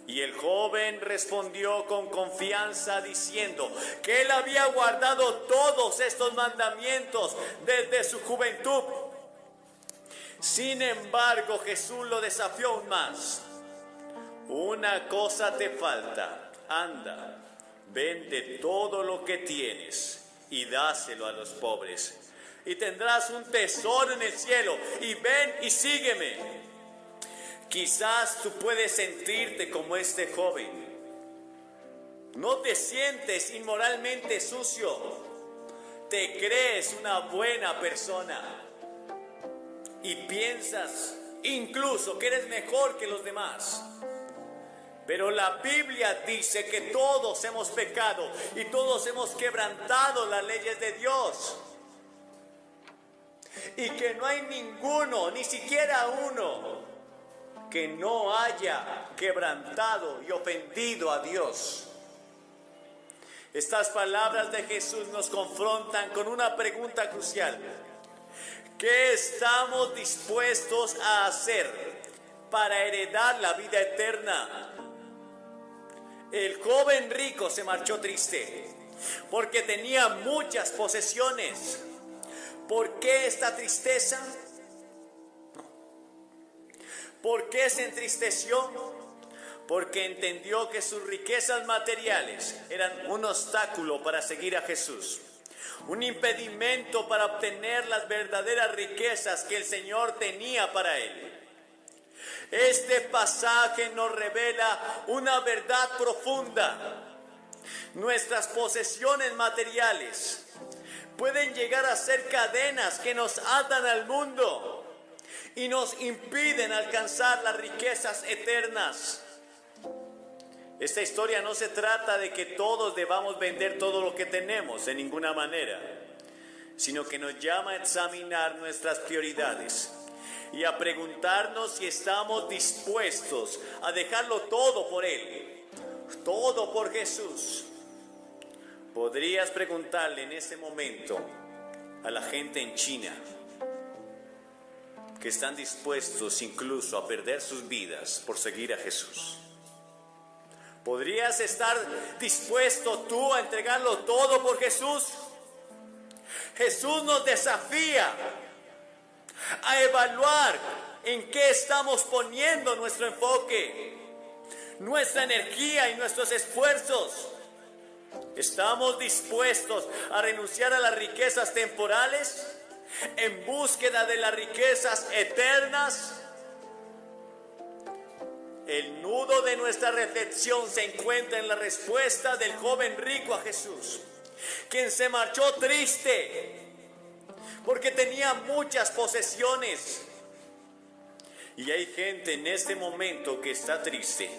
[SPEAKER 11] Y el joven respondió con confianza diciendo que él había guardado todos estos mandamientos desde su juventud. Sin embargo, Jesús lo desafió aún más. Una cosa te falta. Anda, vende todo lo que tienes y dáselo a los pobres, y tendrás un tesoro en el cielo, y ven y sígueme. Quizás tú puedes sentirte como este joven. No te sientes inmoralmente sucio. Te crees una buena persona y piensas incluso que eres mejor que los demás. Pero la Biblia dice que todos hemos pecado y todos hemos quebrantado las leyes de Dios. Y que no hay ninguno, ni siquiera uno, que no haya quebrantado y ofendido a Dios. Estas palabras de Jesús nos confrontan con una pregunta crucial. ¿Qué estamos dispuestos a hacer para heredar la vida eterna? El joven rico se marchó triste porque tenía muchas posesiones. ¿Por qué esta tristeza? ¿Por qué se entristeció? Porque entendió que sus riquezas materiales eran un obstáculo para seguir a Jesús, un impedimento para obtener las verdaderas riquezas que el Señor tenía para él. Este pasaje nos revela una verdad profunda. Nuestras posesiones materiales pueden llegar a ser cadenas que nos atan al mundo y nos impiden alcanzar las riquezas eternas. Esta historia no se trata de que todos debamos vender todo lo que tenemos, de ninguna manera, sino que nos llama a examinar nuestras prioridades y a preguntarnos si estamos dispuestos a dejarlo todo por Él, todo por Jesús. Podrías preguntarle en este momento a la gente en China, que están dispuestos incluso a perder sus vidas por seguir a Jesús. ¿Podrías estar dispuesto tú a entregarlo todo por Jesús? Jesús nos desafía a evaluar en qué estamos poniendo nuestro enfoque, nuestra energía y nuestros esfuerzos. ¿Estamos dispuestos a renunciar a las riquezas temporales en búsqueda de las riquezas eternas? El nudo de nuestra reflexión se encuentra en la respuesta del joven rico a Jesús, quien se marchó triste porque tenía muchas posesiones. Y hay gente en este momento que está triste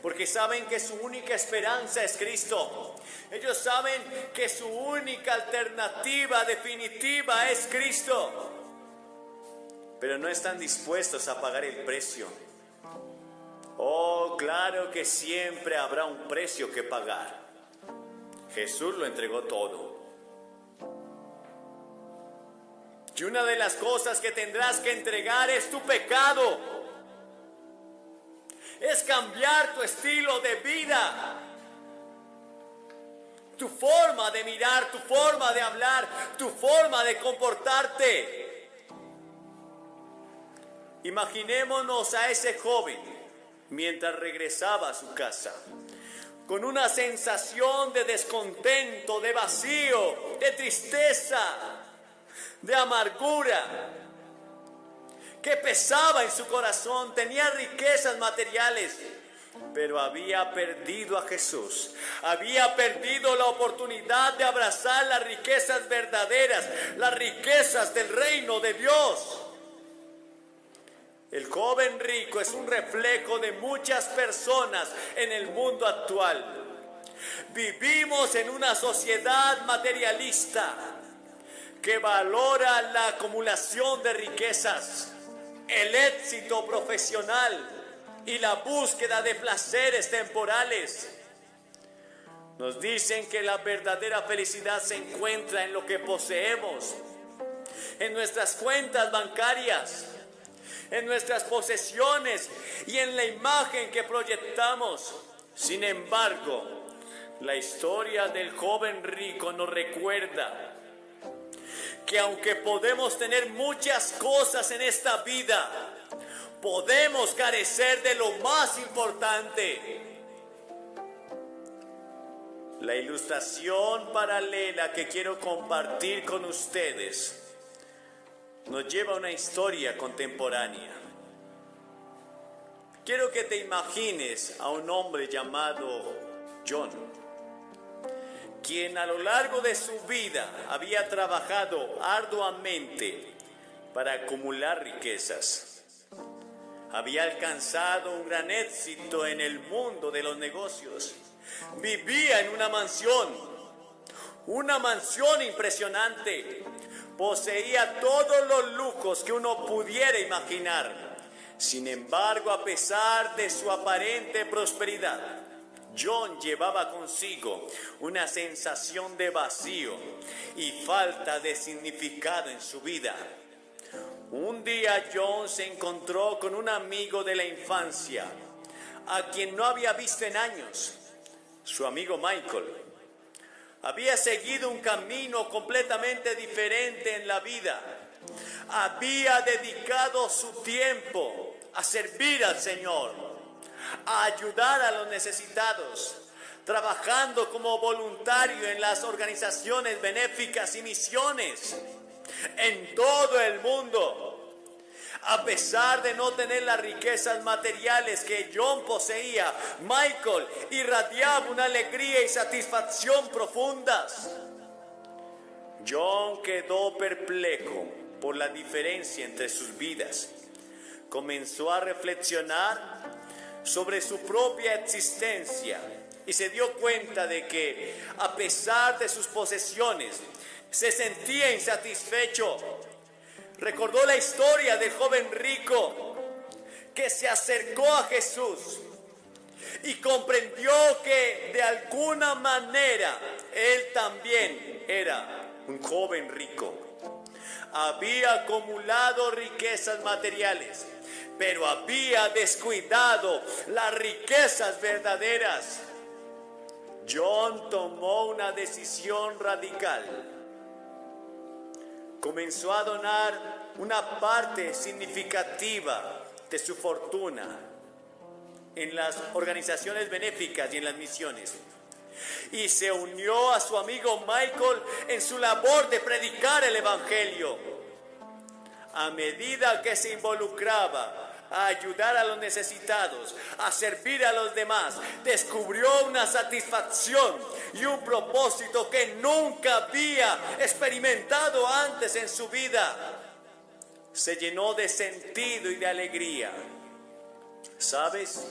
[SPEAKER 11] porque saben que su única esperanza es Cristo. Ellos saben que su única alternativa definitiva es Cristo, pero no están dispuestos a pagar el precio. Oh, claro que siempre habrá un precio que pagar. Jesús lo entregó todo. Y una de las cosas que tendrás que entregar es tu pecado. Es cambiar tu estilo de vida, tu forma de mirar, tu forma de hablar, tu forma de comportarte. Imaginémonos a ese joven mientras regresaba a su casa, con una sensación de descontento, de vacío, de tristeza, de amargura. que pesaba en su corazón, tenía riquezas materiales, pero había perdido a Jesús, había perdido la oportunidad de abrazar las riquezas verdaderas, las riquezas del reino de Dios. El joven rico es un reflejo de muchas personas en el mundo actual. Vivimos en una sociedad materialista que valora la acumulación de riquezas, el éxito profesional y la búsqueda de placeres temporales. Nos dicen que la verdadera felicidad se encuentra en lo que poseemos, en nuestras cuentas bancarias, en nuestras posesiones y en la imagen que proyectamos. Sin embargo, la historia del joven rico nos recuerda que aunque podemos tener muchas cosas en esta vida, podemos carecer de lo más importante. La ilustración paralela que quiero compartir con ustedes nos lleva a una historia contemporánea. Quiero que te imagines a un hombre llamado John, quien a lo largo de su vida había trabajado arduamente para acumular riquezas. Había alcanzado un gran éxito en el mundo de los negocios. Vivía en una mansión impresionante. Poseía todos los lujos que uno pudiera imaginar. Sin embargo, a pesar de su aparente prosperidad, John llevaba consigo una sensación de vacío y falta de significado en su vida. Un día John se encontró con un amigo de la infancia, a quien no había visto en años, su amigo Michael. Había seguido un camino completamente diferente en la vida. Había dedicado su tiempo a servir al Señor, a ayudar a los necesitados, trabajando como voluntario en las organizaciones benéficas y misiones en todo el mundo. A pesar de no tener las riquezas materiales que John poseía, Michael irradiaba una alegría y satisfacción profundas. John quedó perplejo por la diferencia entre sus vidas. Comenzó a reflexionar sobre su propia existencia y se dio cuenta de que, a pesar de sus posesiones, se sentía insatisfecho. Recordó la historia del joven rico que se acercó a Jesús y comprendió que de alguna manera él también era un joven rico. Había acumulado riquezas materiales, pero había descuidado las riquezas verdaderas. John tomó una decisión radical. Comenzó a donar una parte significativa de su fortuna en las organizaciones benéficas y en las misiones. Y se unió a su amigo Michael en su labor de predicar el Evangelio. A medida que se involucraba a ayudar a los necesitados, a servir a los demás, descubrió una satisfacción y un propósito que nunca había experimentado antes en su vida. Se llenó de sentido y de alegría. ¿Sabes?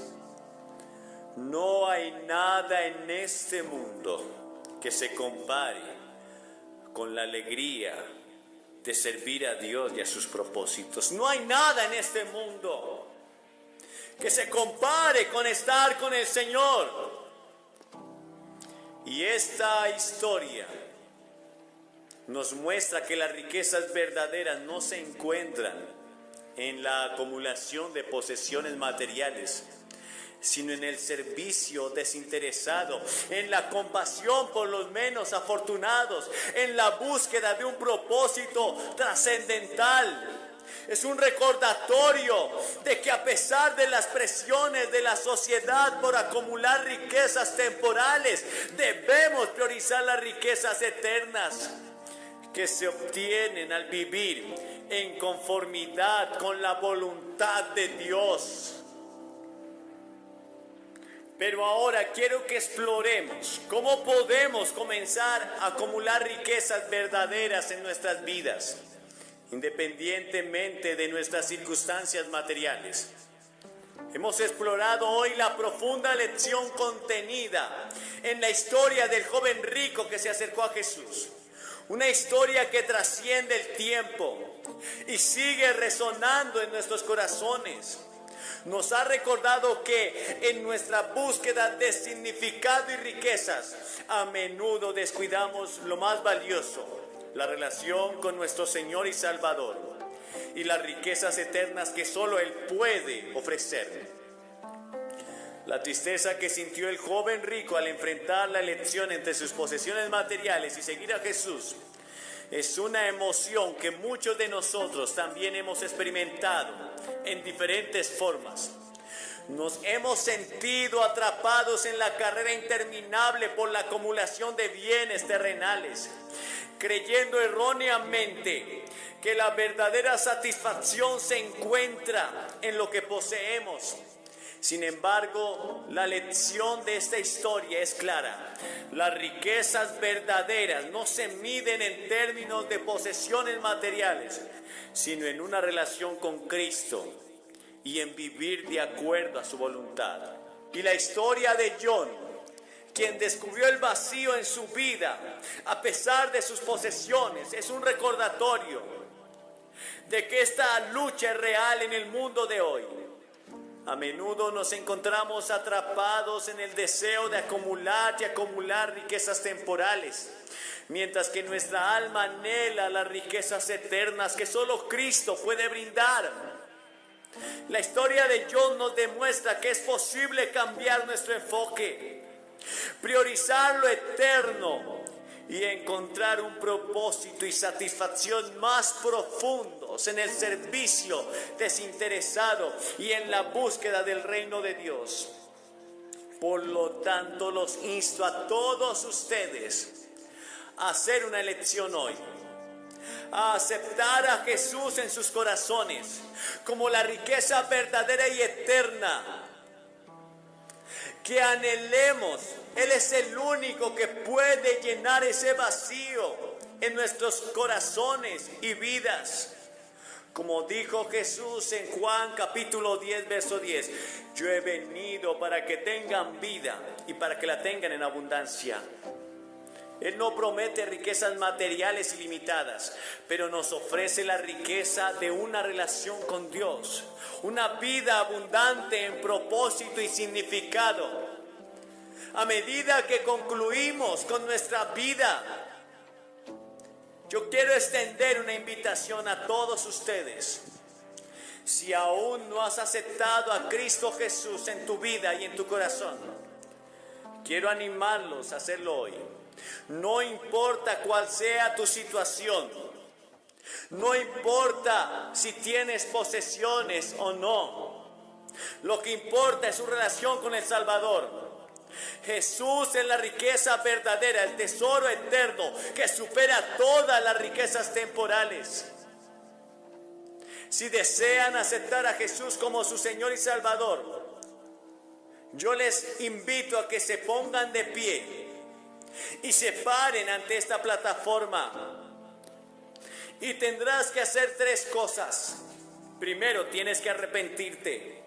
[SPEAKER 11] No hay nada en este mundo que se compare con la alegría de servir a Dios y a sus propósitos. No hay nada en este mundo que se compare con estar con el Señor. Y esta historia nos muestra que las riquezas verdaderas no se encuentran en la acumulación de posesiones materiales, sino en el servicio desinteresado, en la compasión por los menos afortunados, en la búsqueda de un propósito trascendental. Es un recordatorio de que a pesar de las presiones de la sociedad por acumular riquezas temporales, debemos priorizar las riquezas eternas que se obtienen al vivir en conformidad con la voluntad de Dios. Pero ahora quiero que exploremos cómo podemos comenzar a acumular riquezas verdaderas en nuestras vidas, independientemente de nuestras circunstancias materiales. Hemos explorado hoy la profunda lección contenida en la historia del joven rico que se acercó a Jesús. Una historia que trasciende el tiempo y sigue resonando en nuestros corazones. Nos ha recordado que en nuestra búsqueda de significado y riquezas, a menudo descuidamos lo más valioso, la relación con nuestro Señor y Salvador, y las riquezas eternas que solo Él puede ofrecer. La tristeza que sintió el joven rico al enfrentar la elección entre sus posesiones materiales y seguir a Jesús es una emoción que muchos de nosotros también hemos experimentado en diferentes formas. Nos hemos sentido atrapados en la carrera interminable por la acumulación de bienes terrenales, creyendo erróneamente que la verdadera satisfacción se encuentra en lo que poseemos. Sin embargo, la lección de esta historia es clara. Las riquezas verdaderas no se miden en términos de posesiones materiales, sino en una relación con Cristo y en vivir de acuerdo a su voluntad. Y la historia de John, quien descubrió el vacío en su vida a pesar de sus posesiones, es un recordatorio de que esta lucha es real en el mundo de hoy. A menudo nos encontramos atrapados en el deseo de acumular y acumular riquezas temporales, mientras que nuestra alma anhela las riquezas eternas que solo Cristo puede brindar. La historia de John nos demuestra que es posible cambiar nuestro enfoque, priorizar lo eterno y encontrar un propósito y satisfacción más profundos en el servicio desinteresado y en la búsqueda del reino de Dios. Por lo tanto, los insto a todos ustedes a hacer una elección hoy, a aceptar a Jesús en sus corazones como la riqueza verdadera y eterna que anhelemos. Él es el único que puede llenar ese vacío en nuestros corazones y vidas. Como dijo Jesús en Juan capítulo 10, verso 10, yo he venido para que tengan vida y para que la tengan en abundancia. Él no promete riquezas materiales ilimitadas, pero nos ofrece la riqueza de una relación con Dios, una vida abundante en propósito y significado. A medida que concluimos con nuestra vida, yo quiero extender una invitación a todos ustedes. Si aún no has aceptado a Cristo Jesús en tu vida y en tu corazón, quiero animarlos a hacerlo hoy. No importa cuál sea tu situación, no importa si tienes posesiones o no, lo que importa es su relación con el Salvador. Jesús es la riqueza verdadera, el tesoro eterno que supera todas las riquezas temporales. Si desean aceptar a Jesús como su Señor y Salvador, yo les invito a que se pongan de pie y se paren ante esta plataforma. Y tendrás que hacer 3 cosas. Primero, tienes que arrepentirte.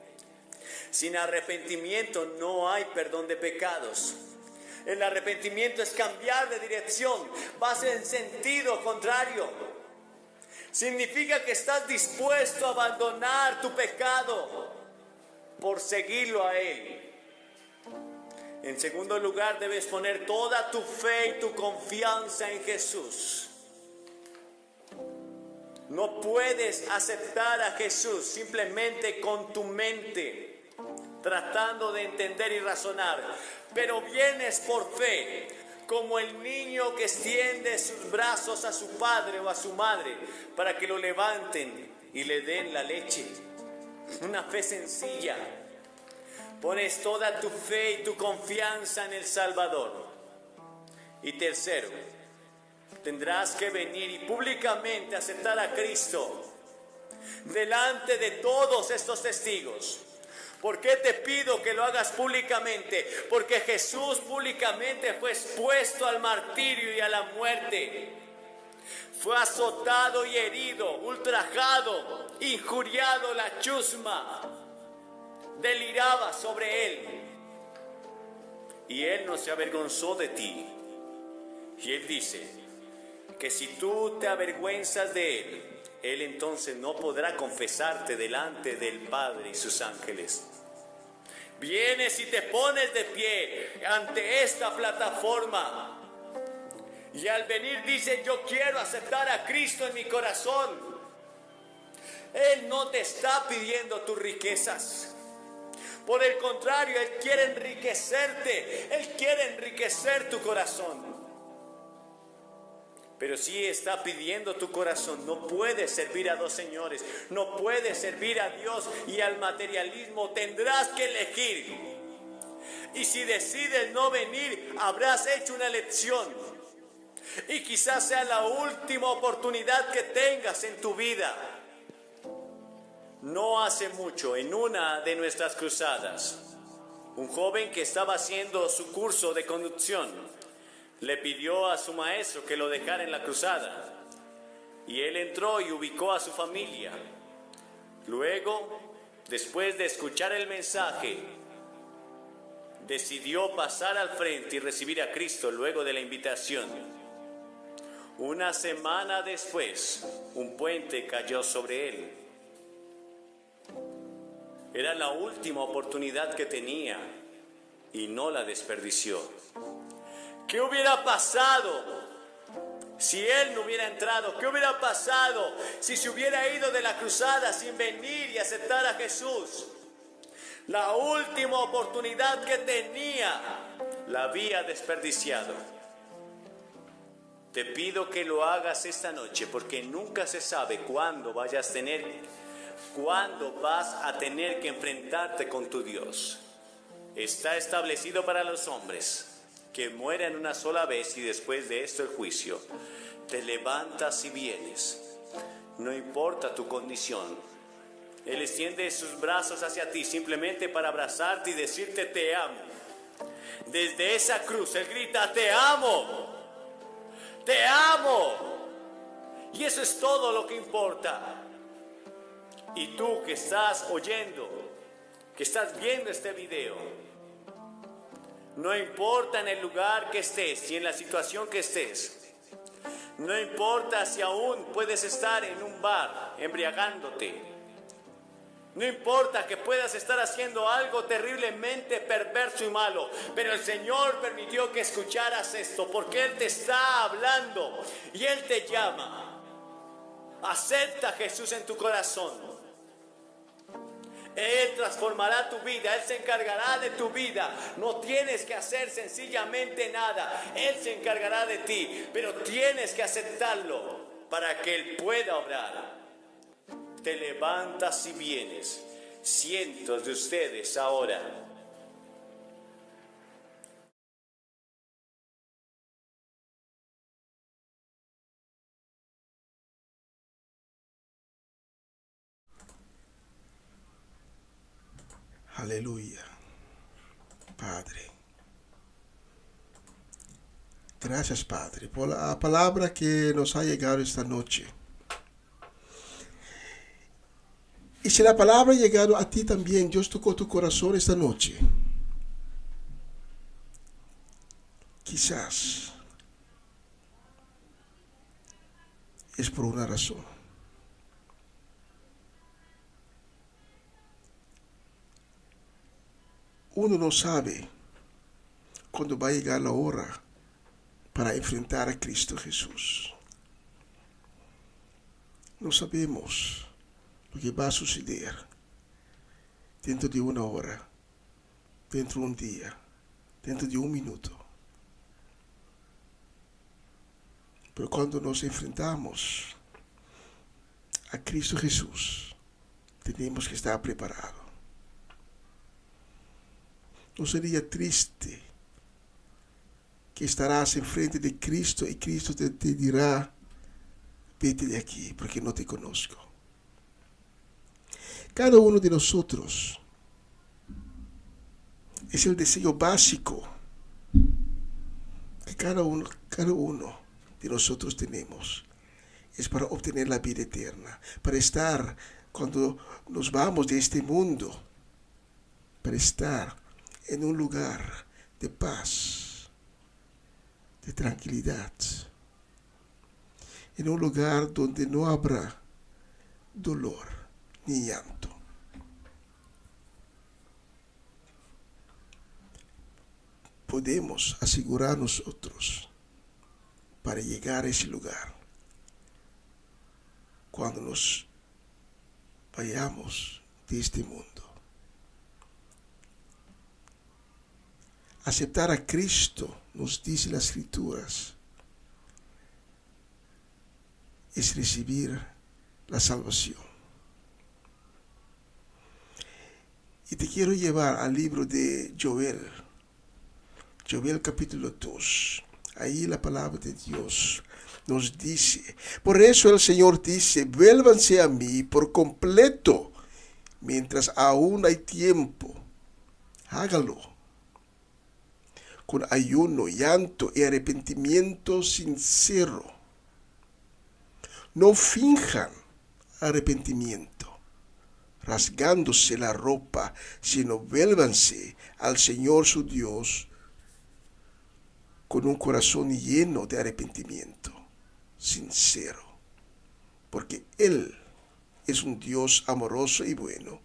[SPEAKER 11] Sin arrepentimiento no hay perdón de pecados. El arrepentimiento es cambiar de dirección, vas en sentido contrario. Significa que estás dispuesto a abandonar tu pecado por seguirlo a Él. En segundo lugar, debes poner toda tu fe y tu confianza en Jesús. No puedes aceptar a Jesús simplemente con tu mente, tratando de entender y razonar, pero vienes por fe, como el niño que extiende sus brazos a su padre o a su madre para que lo levanten y le den la leche. Una fe sencilla. Pones toda tu fe y tu confianza en el Salvador. Y tercero, tendrás que venir y públicamente aceptar a Cristo delante de todos estos testigos. ¿Por qué te pido que lo hagas públicamente? Porque Jesús públicamente fue expuesto al martirio y a la muerte. Fue azotado y herido, ultrajado, injuriado, la chusma deliraba sobre él. Y él no se avergonzó de ti. Y él dice que si tú te avergüenzas de él entonces no podrá confesarte delante del Padre y sus ángeles. Vienes y te pones de pie ante esta plataforma. Y al venir dice: yo quiero aceptar a Cristo en mi corazón. Él no te está pidiendo tus riquezas. Por el contrario, Él quiere enriquecerte. Él quiere enriquecer tu corazón. Pero si está pidiendo tu corazón, no puedes servir a dos señores. No puedes servir a Dios y al materialismo. Tendrás que elegir. Y si decides no venir, habrás hecho una elección. Y quizás sea la última oportunidad que tengas en tu vida. No hace mucho, en una de nuestras cruzadas, un joven que estaba haciendo su curso de conducción le pidió a su maestro que lo dejara en la cruzada. Y él entró y ubicó a su familia. Luego, después de escuchar el mensaje, decidió pasar al frente y recibir a Cristo luego de la invitación. Una semana después, un puente cayó sobre él. Era la última oportunidad que tenía y no la desperdició. ¿Qué hubiera pasado si él no hubiera entrado? ¿Qué hubiera pasado si se hubiera ido de la cruzada sin venir y aceptar a Jesús? La última oportunidad que tenía la había desperdiciado. Te pido que lo hagas esta noche, porque nunca se sabe cuándo vas a tener que enfrentarte con tu Dios. Está establecido para los hombres que mueran una sola vez y después de esto el juicio. Te levantas y vienes. No importa tu condición. Él extiende sus brazos hacia ti simplemente para abrazarte y decirte: te amo. Desde esa cruz Él grita: te amo. Te amo. Y eso es todo lo que importa. Y tú que estás oyendo, que estás viendo este video, no importa en el lugar que estés y en la situación que estés, no importa si aún puedes estar en un bar embriagándote, no importa que puedas estar haciendo algo terriblemente perverso y malo, pero el Señor permitió que escucharas esto porque Él te está hablando y Él te llama. Acepta a Jesús en tu corazón. Él transformará tu vida, Él se encargará de tu vida. No tienes que hacer sencillamente nada. Él se encargará de ti, pero tienes que aceptarlo para que Él pueda obrar. Te levantas y vienes. Cientos de ustedes ahora.
[SPEAKER 3] Aleluya. Padre. Gracias, Padre, por la palabra que nos ha llegado esta noche. Y si la palabra ha llegado a ti también, Dios tocó tu corazón esta noche. Quizás es por una razón. Uno no sabe cuándo va a llegar la hora para enfrentar a Cristo Jesús. No sabemos lo que va a suceder dentro de una hora, dentro de un día, dentro de un minuto. Pero cuando nos enfrentamos a Cristo Jesús, tenemos que estar preparados. ¿No sería triste que estarás enfrente de Cristo y Cristo te dirá, vete de aquí porque no te conozco. Cada uno de nosotros es el deseo básico que cada uno de nosotros tenemos. Es para obtener la vida eterna, para estar cuando nos vamos de este mundo, para estar en un lugar de paz, de tranquilidad, en un lugar donde no habrá dolor ni llanto. Podemos asegurar nosotros para llegar a ese lugar cuando nos vayamos de este mundo. Aceptar a Cristo, nos dice las Escrituras, es recibir la salvación. Y te quiero llevar al libro de Joel capítulo 2. Ahí la palabra de Dios nos dice, por eso el Señor dice, vuélvanse a mí por completo, mientras aún hay tiempo. Hágalo con ayuno, llanto y arrepentimiento sincero. No finjan arrepentimiento, rasgándose la ropa, sino vuélvanse al Señor su Dios con un corazón lleno de arrepentimiento sincero, porque Él es un Dios amoroso y bueno,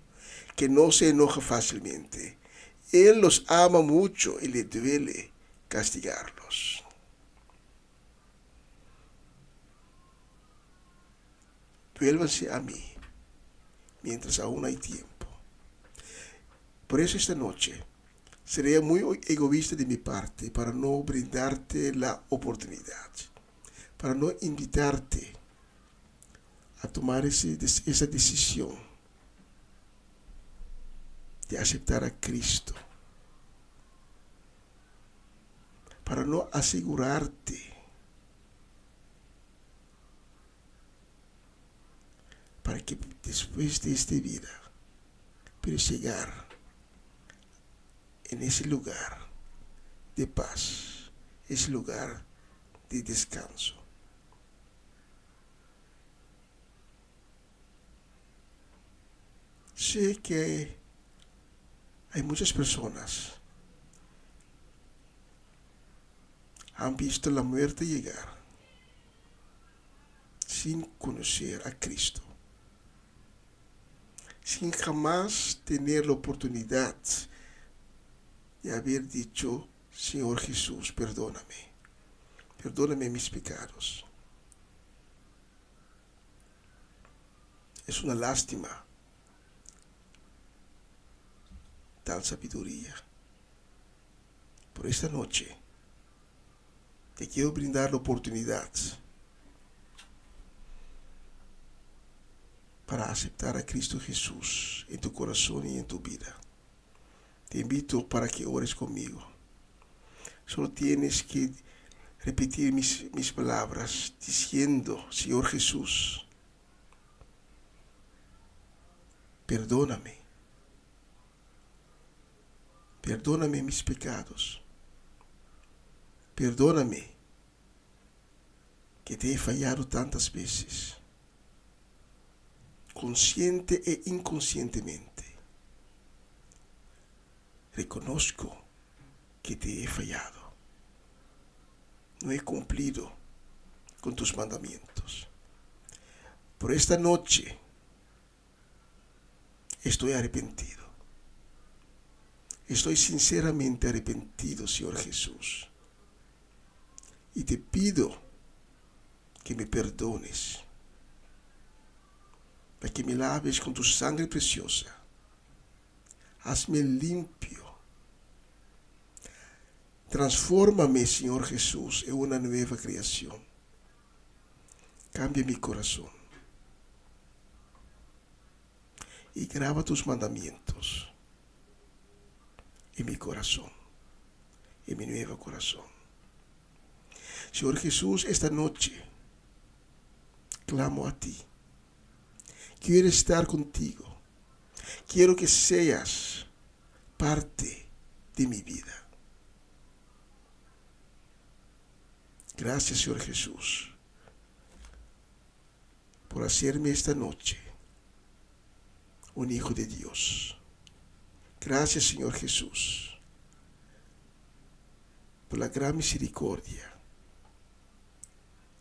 [SPEAKER 3] que no se enoja fácilmente. Él los ama mucho y le duele castigarlos. Vuélvanse a mí mientras aún hay tiempo. Por eso esta noche sería muy egoísta de mi parte para no brindarte la oportunidad, para no invitarte a tomar esa decisión de aceptar a Cristo, para no asegurarte, para que después de esta vida puedas llegar en ese lugar de paz, ese lugar de descanso. Sé que hay muchas personas han visto la muerte llegar sin conocer a Cristo, sin jamás tener la oportunidad de haber dicho, Señor Jesús, perdóname mis pecados. Es una lástima tal sabiduría. Por esta noche te quiero brindar la oportunidad para aceptar a Cristo Jesús en tu corazón y en tu vida. Te invito para que ores conmigo. Solo tienes que repetir mis palabras diciendo, Señor Jesús, perdóname mis pecados. Perdóname que te he fallado tantas veces, consciente e inconscientemente. Reconozco que te he fallado. No he cumplido con tus mandamientos. Por esta noche estoy arrepentido. Estoy sinceramente arrepentido, Señor Jesús. Y te pido que me perdones, para que me laves con tu sangre preciosa. Hazme limpio. Transfórmame, Señor Jesús, en una nueva creación. Cambia mi corazón. Y graba tus mandamientos en mi corazón, en mi nuevo corazón. Señor Jesús, esta noche clamo a ti. Quiero estar contigo. Quiero que seas parte de mi vida. Gracias, Señor Jesús, por hacerme esta noche un hijo de Dios. Gracias, Señor Jesús, por la gran misericordia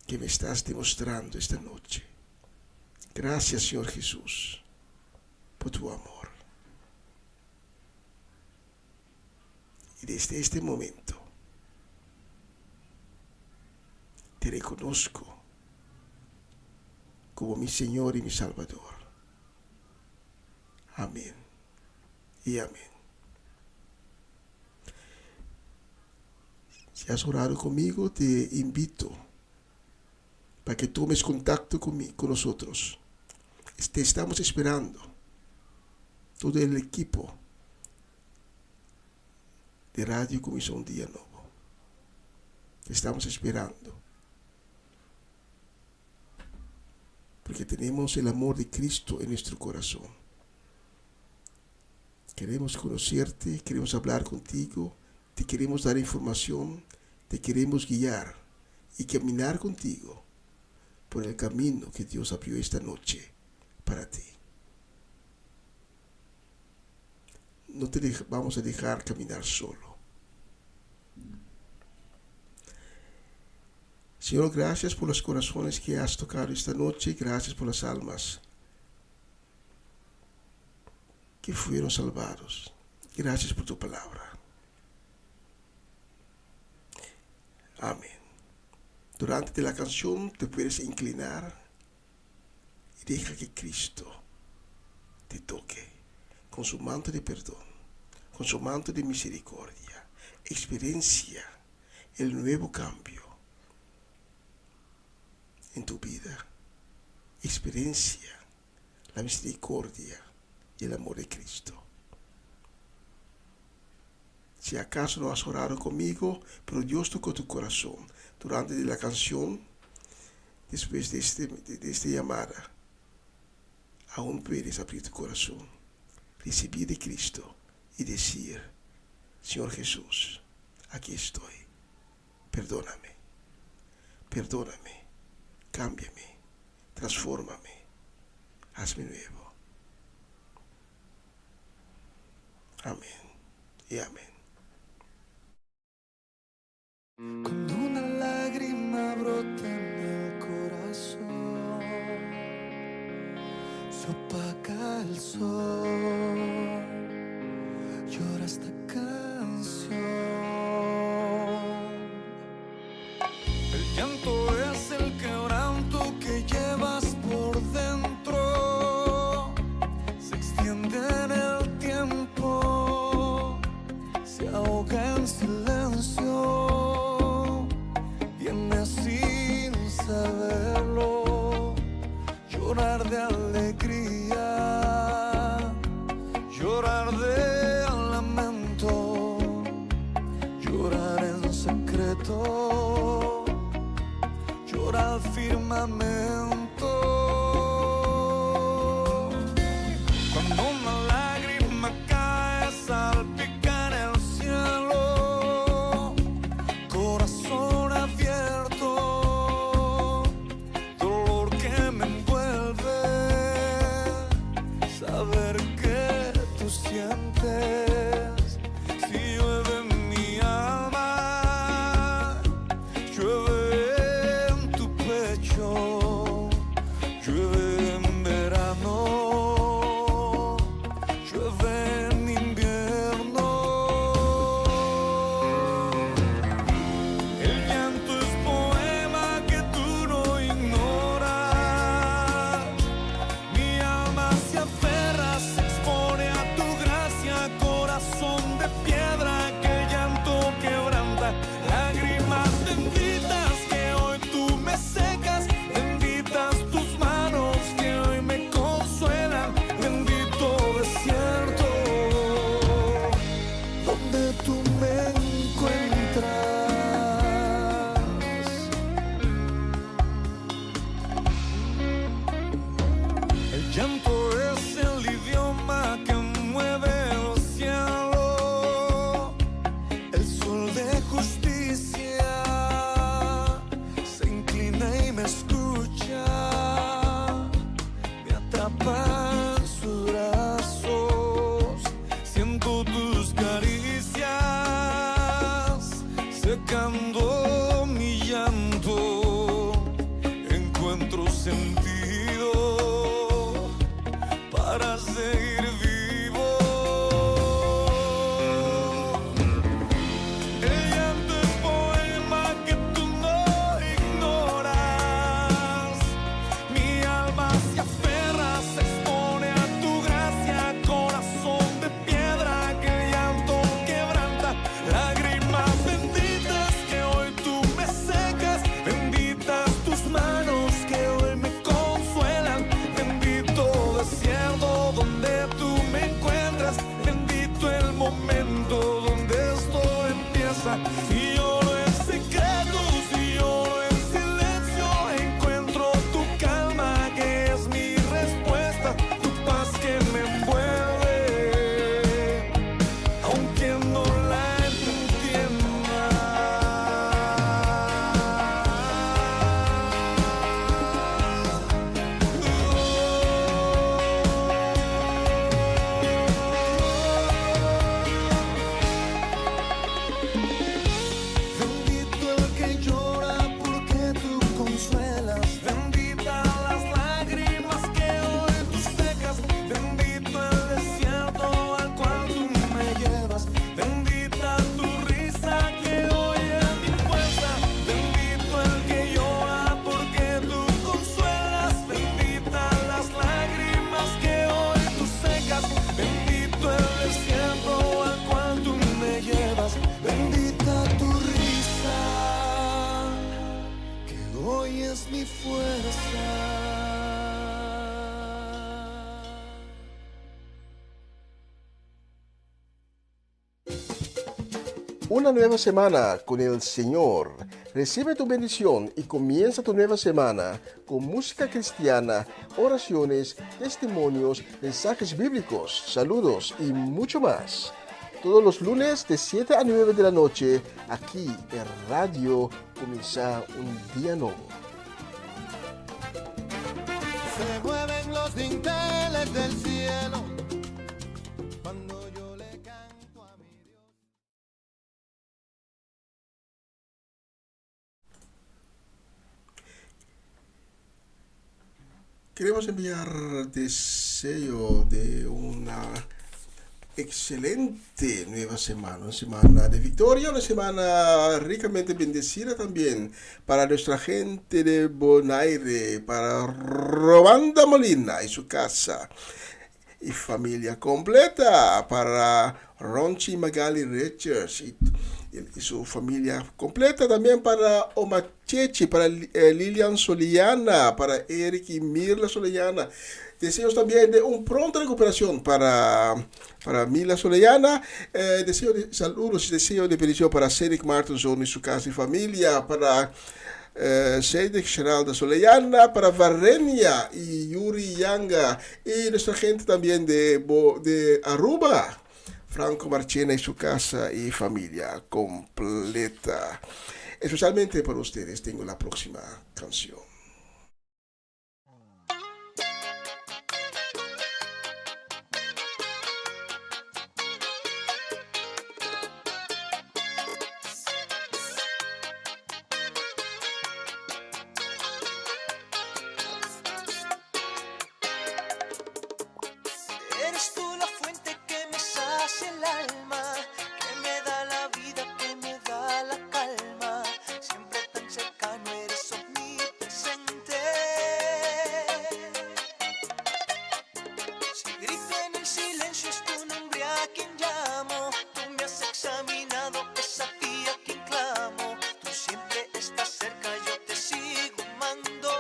[SPEAKER 3] que me estás demostrando esta noche. Gracias, Señor Jesús, por tu amor. Y desde este momento te reconozco como mi Señor y mi Salvador. Amén y amén. Si has orado conmigo, te invito para que tomes contacto con nosotros. Te estamos esperando. Todo el equipo de Radio Comisión Día Nuevo. Te estamos esperando. Porque tenemos el amor de Cristo en nuestro corazón. Queremos conocerte, queremos hablar contigo, te queremos dar información, te queremos guiar y caminar contigo por el camino que Dios abrió esta noche para ti. No te vamos a dejar caminar solo. Señor, gracias por los corazones que has tocado esta noche. Gracias por las almas que fueron salvados. Gracias por tu palabra. Amén. Durante la canción te puedes inclinar y deja que Cristo te toque con su manto de perdón, con su manto de misericordia. Experiencia el nuevo cambio en tu vida. Experiencia la misericordia y el amor de Cristo. Si acaso no has orado conmigo, pero Dios tocó tu corazón durante la canción, después de esta llamada, aún puedes abrir tu corazón, recibir de Cristo y decir: Señor Jesús, aquí estoy. Perdóname, perdóname, cámbiame, transfórmame, hazme nuevo. Amén y amén.
[SPEAKER 1] Cuando una lágrima brota en el corazón, se opaca el sol, llora esta canción. El llanto es el quebranto que llevas por dentro, se extiende en el tiempo, se ahoga en silencio. Sin saberlo, llorar de alegría, llorar de lamento, llorar en secreto, llorar firmamento. Cuando una lágrima cae, salpica en el cielo, corazón abierto, dolor que me envuelve, saber que tú sientes. Si llueve en mi alma, llueve en tu pecho,
[SPEAKER 4] eres mi fuerza.
[SPEAKER 3] Una nueva semana con el Señor. Recibe tu bendición y comienza tu nueva semana con música cristiana, oraciones, testimonios, mensajes bíblicos, saludos y mucho más. Todos los lunes de 7 a 9 de la noche, aquí en Radio Comienza un Día Nuevo.
[SPEAKER 4] Se mueven los dinteles del cielo cuando yo le canto a mi Dios.
[SPEAKER 3] Queremos enviar deseo de una excelente nueva semana, una semana de victoria, una semana ricamente bendecida también para nuestra gente de Bonaire, para Robanda Molina y su casa y familia completa, para Ronchi Magali Richards y su familia completa, también para Omachechi, para Lilian Soliana, para Eric y Mirla Soliana. Deseos también de una pronta recuperación para Mila Soliana. Deseo de saludos y deseo de bendición para Cedric Martenson y su casa y familia, para Cedric Geralda Soliana, para Varenia y Yuri Yanga y nuestra gente también de Aruba, Franco Marchena y su casa y familia completa. Especialmente para ustedes tengo la próxima canción.
[SPEAKER 2] Eres tú la fuente que me sacia el alma, que me da la vida, que me da la calma. Siempre tan cercano, eres omnipresente. Si grito en el silencio, es tu nombre a quien llamo. Tú me has examinado, es a ti a quien clamo. Tú siempre estás cerca, yo te sigo amando.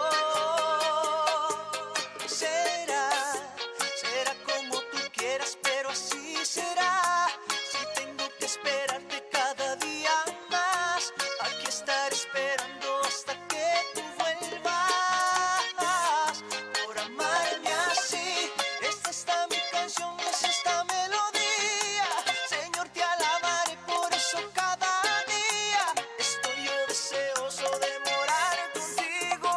[SPEAKER 2] Será como tú quieras, pero así será. Si tengo que esperarte cada día más, aquí estaré esperando hasta que tú vuelvas. Por amarme así, esta está mi canción, es esta melodía. Señor, te alabaré por eso cada día. Estoy yo deseoso de morar contigo.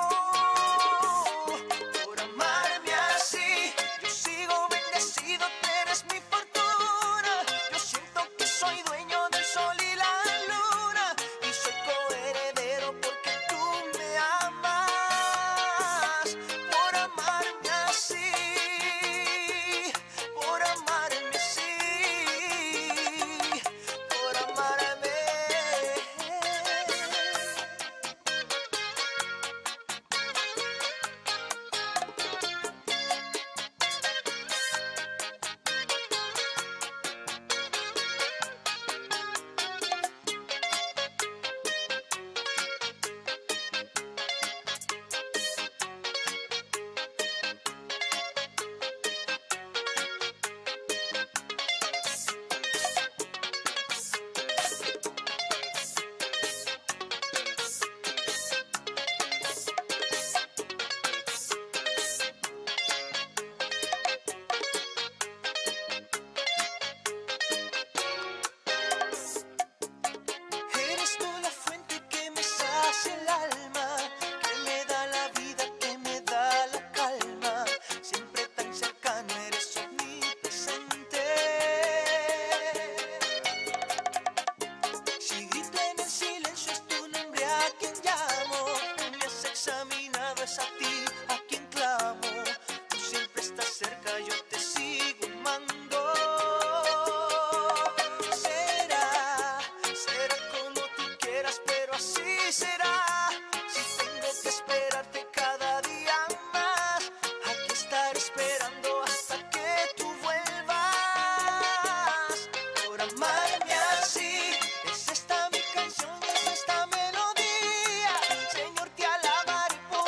[SPEAKER 2] Por amarme así, yo sigo bendecido, tú eres mi fortuna. Yo siento que soy dueño del sol y la luna, y soy coheredero porque tú me amas. Por amarme así, por amarme así, por amarme. Eres tú la fuente que me sacia el alma, que me da la vida, que me da la calma. Siempre tan cercano, eres omnipresente. Si grito en el silencio, es tu nombre a quien llamo. Tú me has examinado, es a ti a quien clamo. Tú siempre estás cerca, yo te sigo amando. Será como tú quieras, pero así será. Si tengo que esperarte cada día más, aquí estaré esperando hasta que tú vuelvas. Por amarme así, es esta mi canción, es esta melodía. Señor, te alabaré por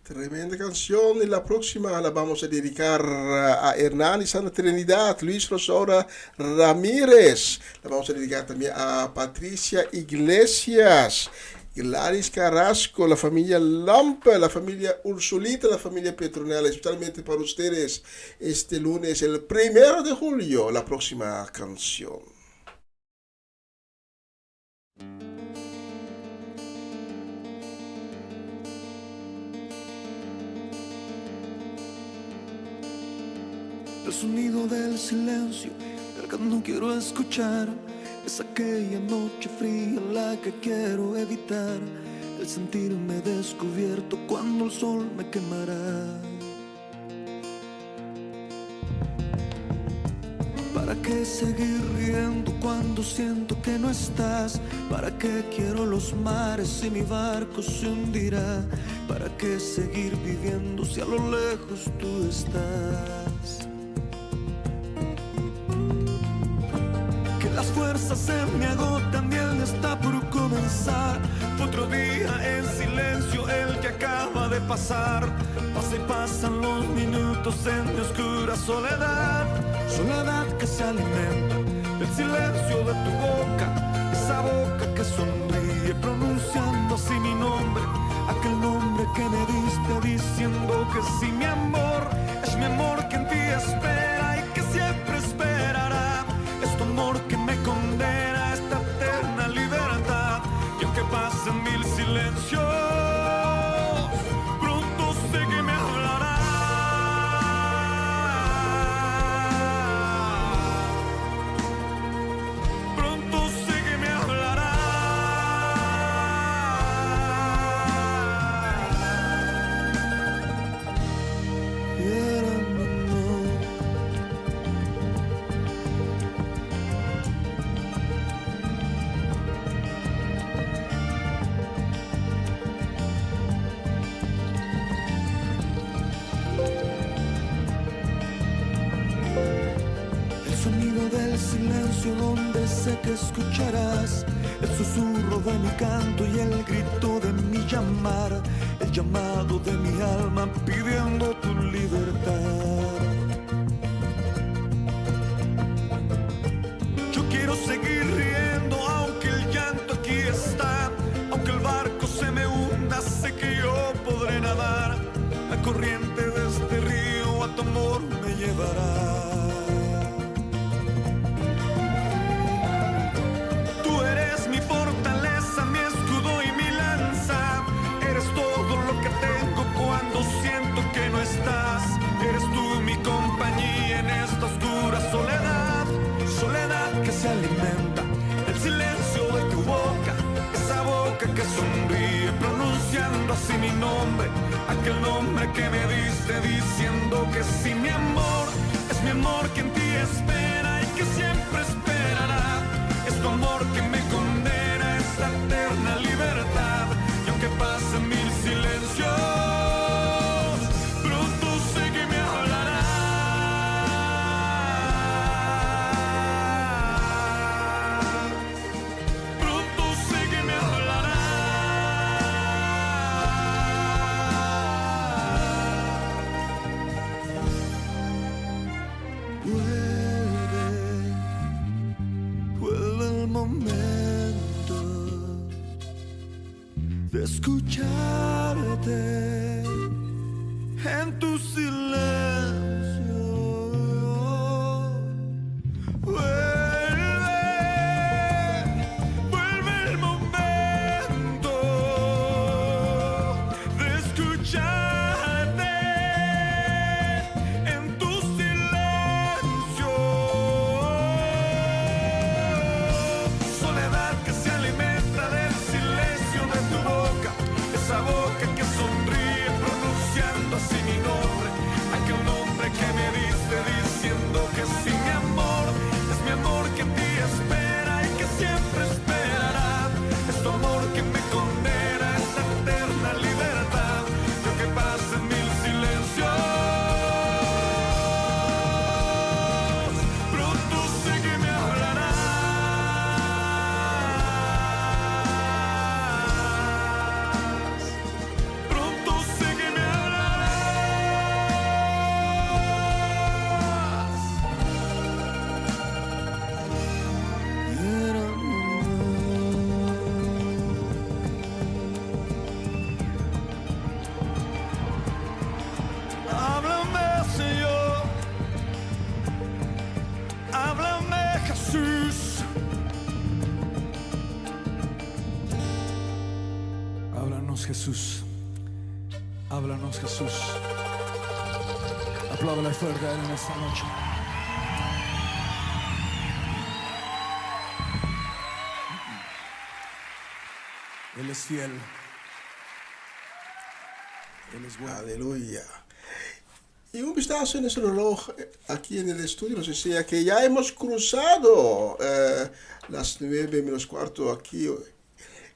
[SPEAKER 3] Tremenda canción. Y la próxima la vamos a dedicar a Hernán y Santa Trinidad, Luis Rosaura Ramírez. La vamos a dedicar también a Patricia Iglesias, Gladys Carrasco, la familia Lampa, la familia Ursulita, la familia Petronella, especialmente para ustedes este lunes, el 1 de julio, la próxima canción.
[SPEAKER 8] El sonido del silencio, el que no quiero escuchar, es aquella noche fría la que quiero evitar, el sentirme descubierto cuando el sol me quemará. ¿Para qué seguir riendo cuando siento que no estás? ¿Para qué quiero los mares si mi barco se hundirá? ¿Para qué seguir viviendo si a lo lejos tú estás? Las fuerzas se me agotan y el día está por comenzar. Fue otro día en silencio el que acaba de pasar. Pasa y pasan los minutos en mi oscura soledad. Soledad que se alimenta del silencio de tu boca. Esa boca que sonríe pronunciando así mi nombre. Aquel nombre que me diste diciendo que sí, mi amor. Es mi amor que en ti espera y que siempre esperará. Es tu amor que me condena a esta eterna libertad. Y aunque pasen mil silencios, pronto sé que me hablará. Pronto sé que me hablará. Y era mi amor. El sonido del silencio donde sé que escucharás el susurro de mi canto y el grito de mi llamar, el llamado de mi alma pidiendo tu libertad. Yo quiero seguir riendo aunque el llanto aquí está, aunque el barco se me hunda, sé que yo podré nadar. La corriente de este río a tu amor me llevará. Tú eres mi fortaleza, mi escudo y mi lanza. Eres todo lo que tengo cuando siento que no estás. Eres tú mi compañía en esta oscura soledad. Soledad que se alimenta del silencio de tu boca. Esa boca que sonríe pronunciando así mi nombre. Aquel nombre que me diste diciendo que sí, mi amor. Es mi amor que en ti espera y que siempre esperará. Es tu amor que me condena a esta eterna libertad. Y aunque pasen mil silencios, pronto sé que me hablará. Pronto sé que me hablará. Vuelve el momento de escucharte en tu silencio. Vuelve el momento de escucharte en tu silencio. Soledad que se alimenta del silencio de tu boca. Esa boca que sonríe pronunciando así mi nombre. Aquel nombre
[SPEAKER 1] Jesús. Háblanos, Jesús. Apláudale fuerte a Él en esta noche. Él es fiel. Él es bueno.
[SPEAKER 3] Aleluya. Y un vistazo en el reloj aquí en el estudio nos enseña que ya hemos cruzado las 9:15 aquí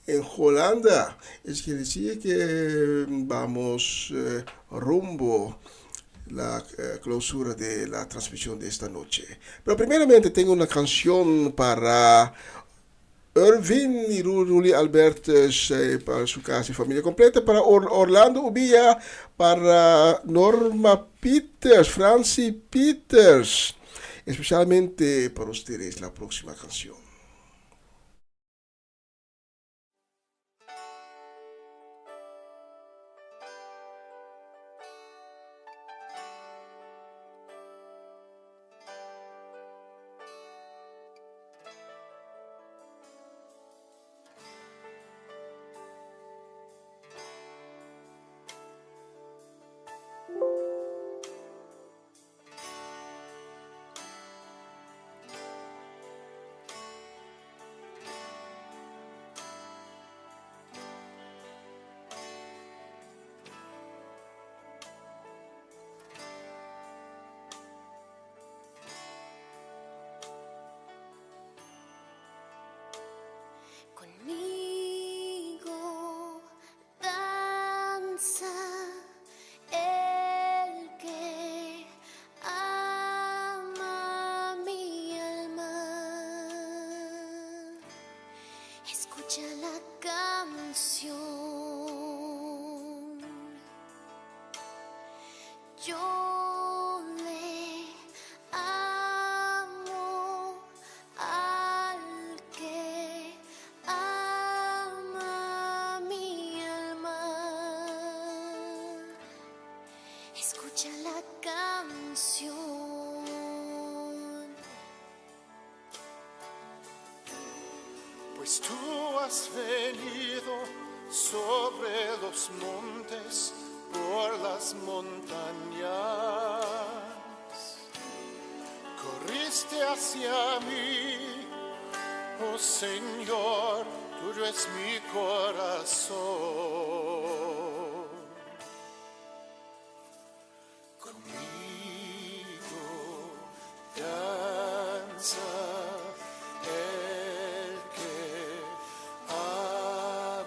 [SPEAKER 3] en Holanda. Es que decir que vamos rumbo la clausura de la transmisión de esta noche. Pero primeramente tengo una canción para Irvin y Ruli Albertes, para su casa y familia completa, para Orlando Ubilla, para Norma Peters, Francie Peters, especialmente para ustedes la próxima canción.
[SPEAKER 10] Conmigo danza el que ama mi alma. Escucha la canción. Yo le amo al que ama mi alma. Escucha la canción.
[SPEAKER 7] Pues tú has venido sobre los montes, por las montañas. Corriste hacia mí, oh Señor, tuyo es mi corazón. Conmigo danza el que ama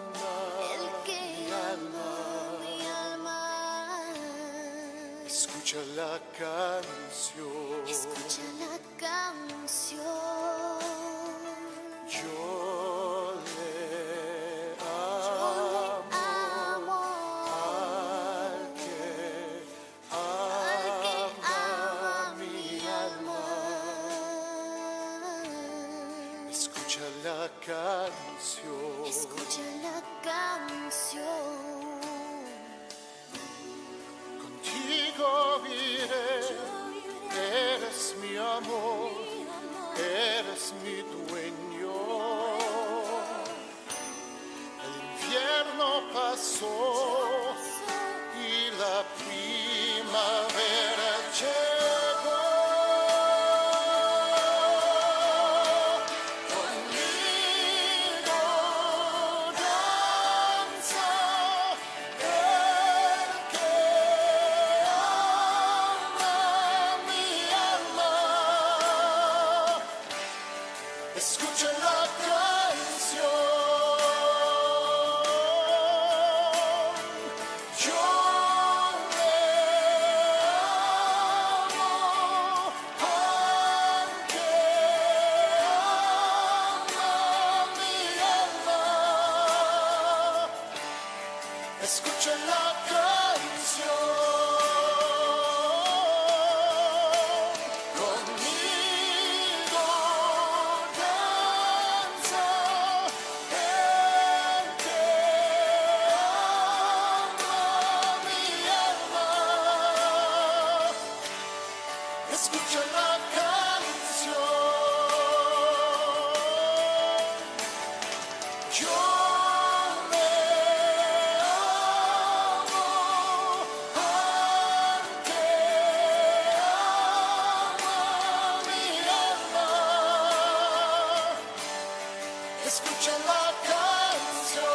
[SPEAKER 7] mi alma. Escucha la canción.
[SPEAKER 10] Escucha la canción.
[SPEAKER 7] Yo le amo al que ama mi alma. Escucha la canción.
[SPEAKER 10] Escucha la canción.
[SPEAKER 7] Contigo iré, eres mi amor, eres mi dueño. El invierno pasó y la primavera llegó. Conmigo danza el que ama mi alma. Escucha la canción. Yo le amo al que ama mi alma. Escucha la canción. Conmigo danza el que ama mi alma. Escucha la canción. Yo le amo escucha la canción.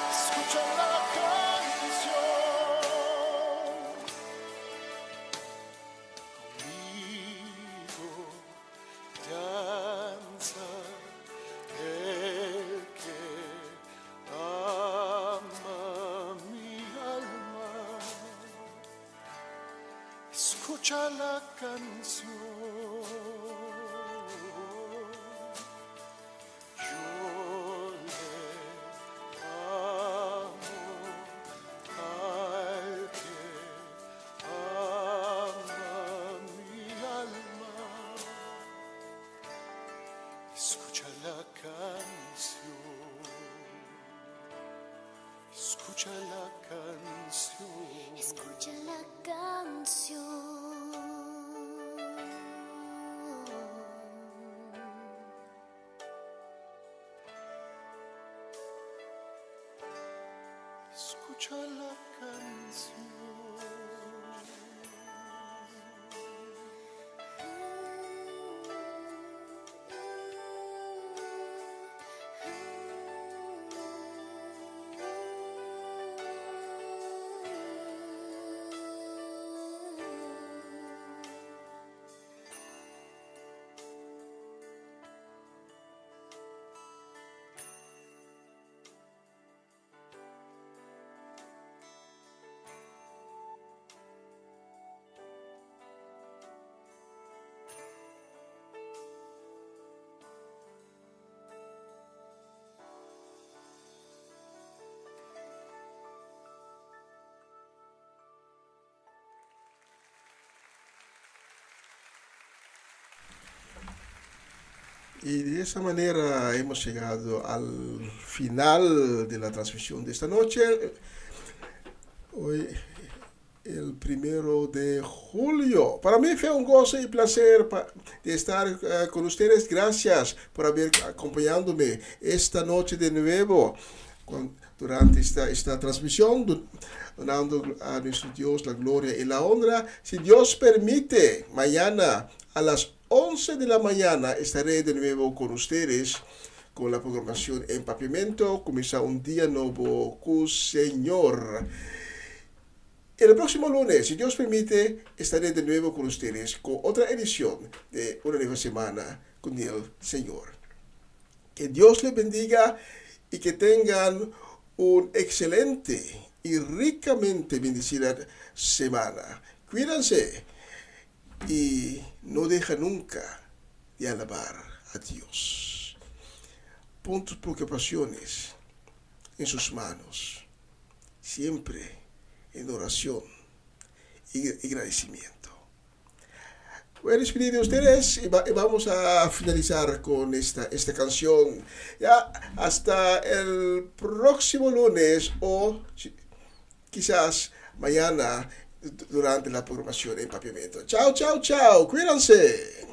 [SPEAKER 7] Escucha la canción. Conmigo danza el que ama mi alma. Escucha la canción. Yo le amo al que ama mi alma. Escucha la canción. Escucha la canción.
[SPEAKER 10] Escucha la canción.
[SPEAKER 7] Escucha la canción.
[SPEAKER 3] Y de esa manera hemos llegado al final de la transmisión de esta noche. Hoy, el 1 de julio. Para mí fue un gozo y placer de estar con ustedes. Gracias por haber acompañándome esta noche de nuevo durante esta transmisión, donando a nuestro Dios la gloria y la honra. Si Dios permite, mañana a las 11 de la mañana estaré de nuevo con ustedes con la programación en Pavimento. Comienza un día nuevo con el Señor. El próximo lunes, si Dios permite, estaré de nuevo con ustedes con otra edición de Una Nueva Semana con el Señor. Que Dios les bendiga y que tengan un excelente y ricamente bendecida semana. Cuídense y no deja nunca de alabar a Dios. Pon tus preocupaciones en sus manos, siempre en oración y agradecimiento. Voy a despedir de ustedes y vamos a finalizar con esta canción. Ya hasta el próximo lunes o quizás mañana durante la programación en Pavimento. Chao, chao, chao. Cuídense.